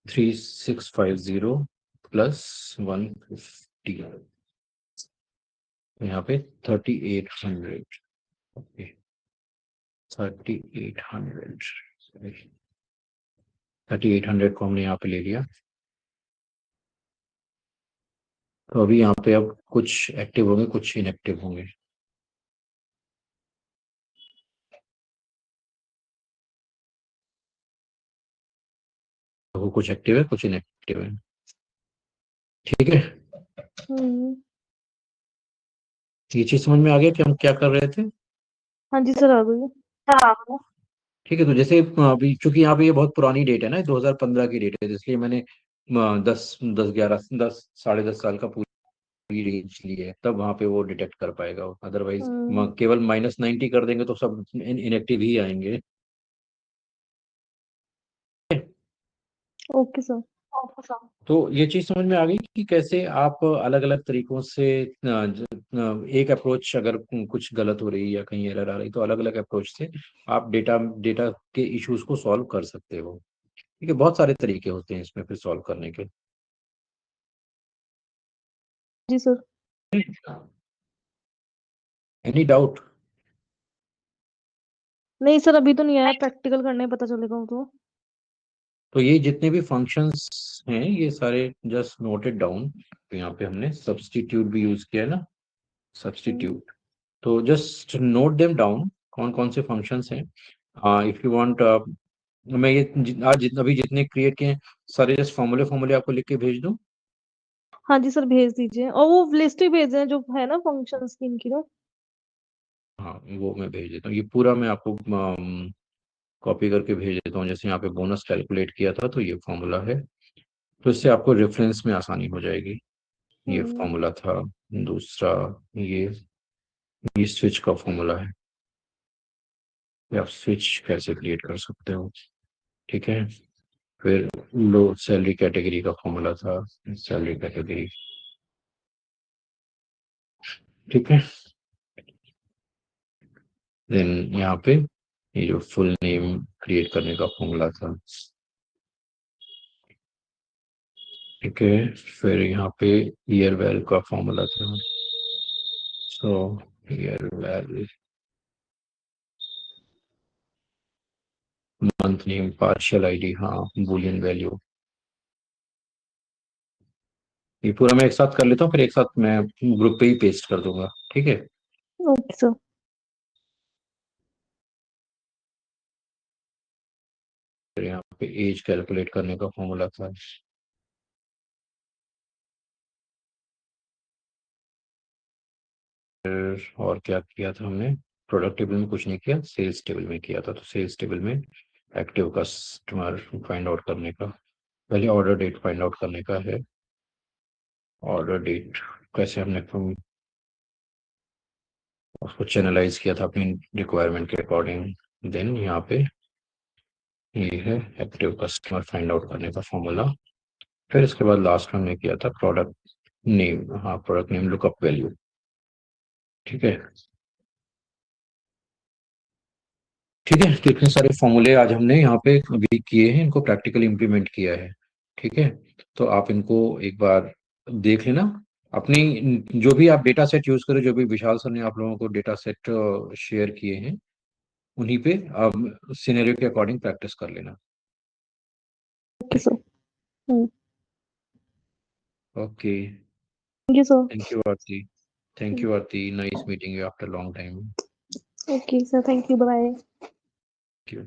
3650 प्लस 150, यहाँ पे 3800। ओके, 3800, 3800 को हमने यहाँ पे ले लिया। तो अभी यहाँ पे अब कुछ एक्टिव होंगे, कुछ इनएक्टिव होंगे। तो कुछ एक्टिव है, कुछ इनएक्टिव है। ठीक है, ये चीज समझ में आ गया कि हम क्या कर रहे थे। हाँ जी सर, आ गई। हाँ, ठीक है। तो जैसे अभी चूंकि यहाँ पे ये बहुत पुरानी डेट है ना, 2015 की डेट है, इसलिए मैंने 10 10 11 10 साढ़े 10 साल का पूरी रेंज ली है, तब वहां पे वो डिटेक्ट कर पाएगा। अदरवाइज केवल -90 कर देंगे तो सब इनएक्टिव ही आएंगे। Okay sir. तो ये चीज समझ में आ गई कि कैसे आप अलग अलग तरीकों से एक अप्रोच, अगर कुछ गलत हो रही है या कहीं एरर आ रही तो अलग अलग अप्रोच से आप डेटा डेटा के इश्यूज को सॉल्व कर सकते हो। ठीक है, बहुत सारे तरीके होते हैं इसमें फिर सॉल्व करने के। जी सर। Any doubt? नहीं सर, अभी तो नहीं आया, प्रैक्टिकल करने पता चलेगा वो तो। तो ये जितने भी फंक्शंस हैं ये सारे जस्ट नोटेड डाउन। तो यहाँ पे हमने सब्स्टिट्यूट भी यूज किया है ना, सब्स्टिट्यूट। तो जस्ट नोट देम डाउन, कौन कौन से फंक्शंस हैं। इफ यू वांट, मैं ये अभी जितने क्रिएट किए हैं सारे जस्ट फॉर्मूले फॉर्मूले आपको लिख के भेज दूं। हाँ जी सर, भेज दीजिए, और वो लिस्ट ही भेज दें जो है ना फंक्शंस की इनकी ना। हाँ, वो मैं भेज देता हूँ, ये पूरा मैं आपको कॉपी करके भेज देता हूँ। जैसे यहाँ पे बोनस कैलकुलेट किया था तो ये फॉर्मूला है, तो इससे आपको रेफरेंस में आसानी हो जाएगी। ये फॉर्मूला था। दूसरा, ये स्विच का फॉर्मूला है कि आप स्विच कैसे क्रिएट कर सकते हो। ठीक है, फिर लो सैलरी कैटेगरी का फॉर्मूला था, सैलरी कैटेगरी। ठीक है, देन यहाँ पे ये जो फुल नेम क्रिएट करने का फॉर्मूला था। ठीक है, फिर यहाँ पे ईयर वैल का फॉर्मूला था। So year val, month name, partial ID, हाँ, बूलियन वैल्यू। ये पूरा मैं एक साथ कर लेता हूँ, फिर एक साथ मैं ग्रुप पे ही पेस्ट कर दूंगा। ठीक है, ओके सर। फिर यहाँ पे एज कैलकुलेट करने का फॉर्मूला था। फिर और क्या किया था हमने, प्रोडक्ट टेबल में कुछ नहीं किया, सेल्स टेबल में किया था। तो सेल्स टेबल में एक्टिव कस्टमर फाइंड आउट करने का, पहले ऑर्डर डेट फाइंड आउट करने का है। ऑर्डर डेट कैसे हमने उसको चैनलाइज किया था अपनी रिक्वायरमेंट के अकॉर्डिंग। देन यहाँ पे ये है एक्टिव कस्टमर फाइंड आउट करने का फॉर्मूला। फिर इसके बाद लास्ट में हमने किया था प्रोडक्ट नेम, हाँ, प्रोडक्ट नेम लुकअप वैल्यू। ठीक है, ठीक है। तो इतने सारे फॉर्मूले आज हमने यहाँ पे अभी किए हैं, इनको प्रैक्टिकली इम्प्लीमेंट किया है। ठीक है, तो आप इनको एक बार देख लेना। अपनी जो भी आप डेटा सेट यूज करो, जो भी विशाल सर ने आप लोगों को डेटा सेट शेयर किए हैं, उन्हीं पे सिनेरियो के अकॉर्डिंग प्रैक्टिस कर लेना। Okay sir. Thank okay, you sir. Thank you Aarti. Thank you Aarti, nice meeting you after long time. Okay sir, thank you, bye. Thank you.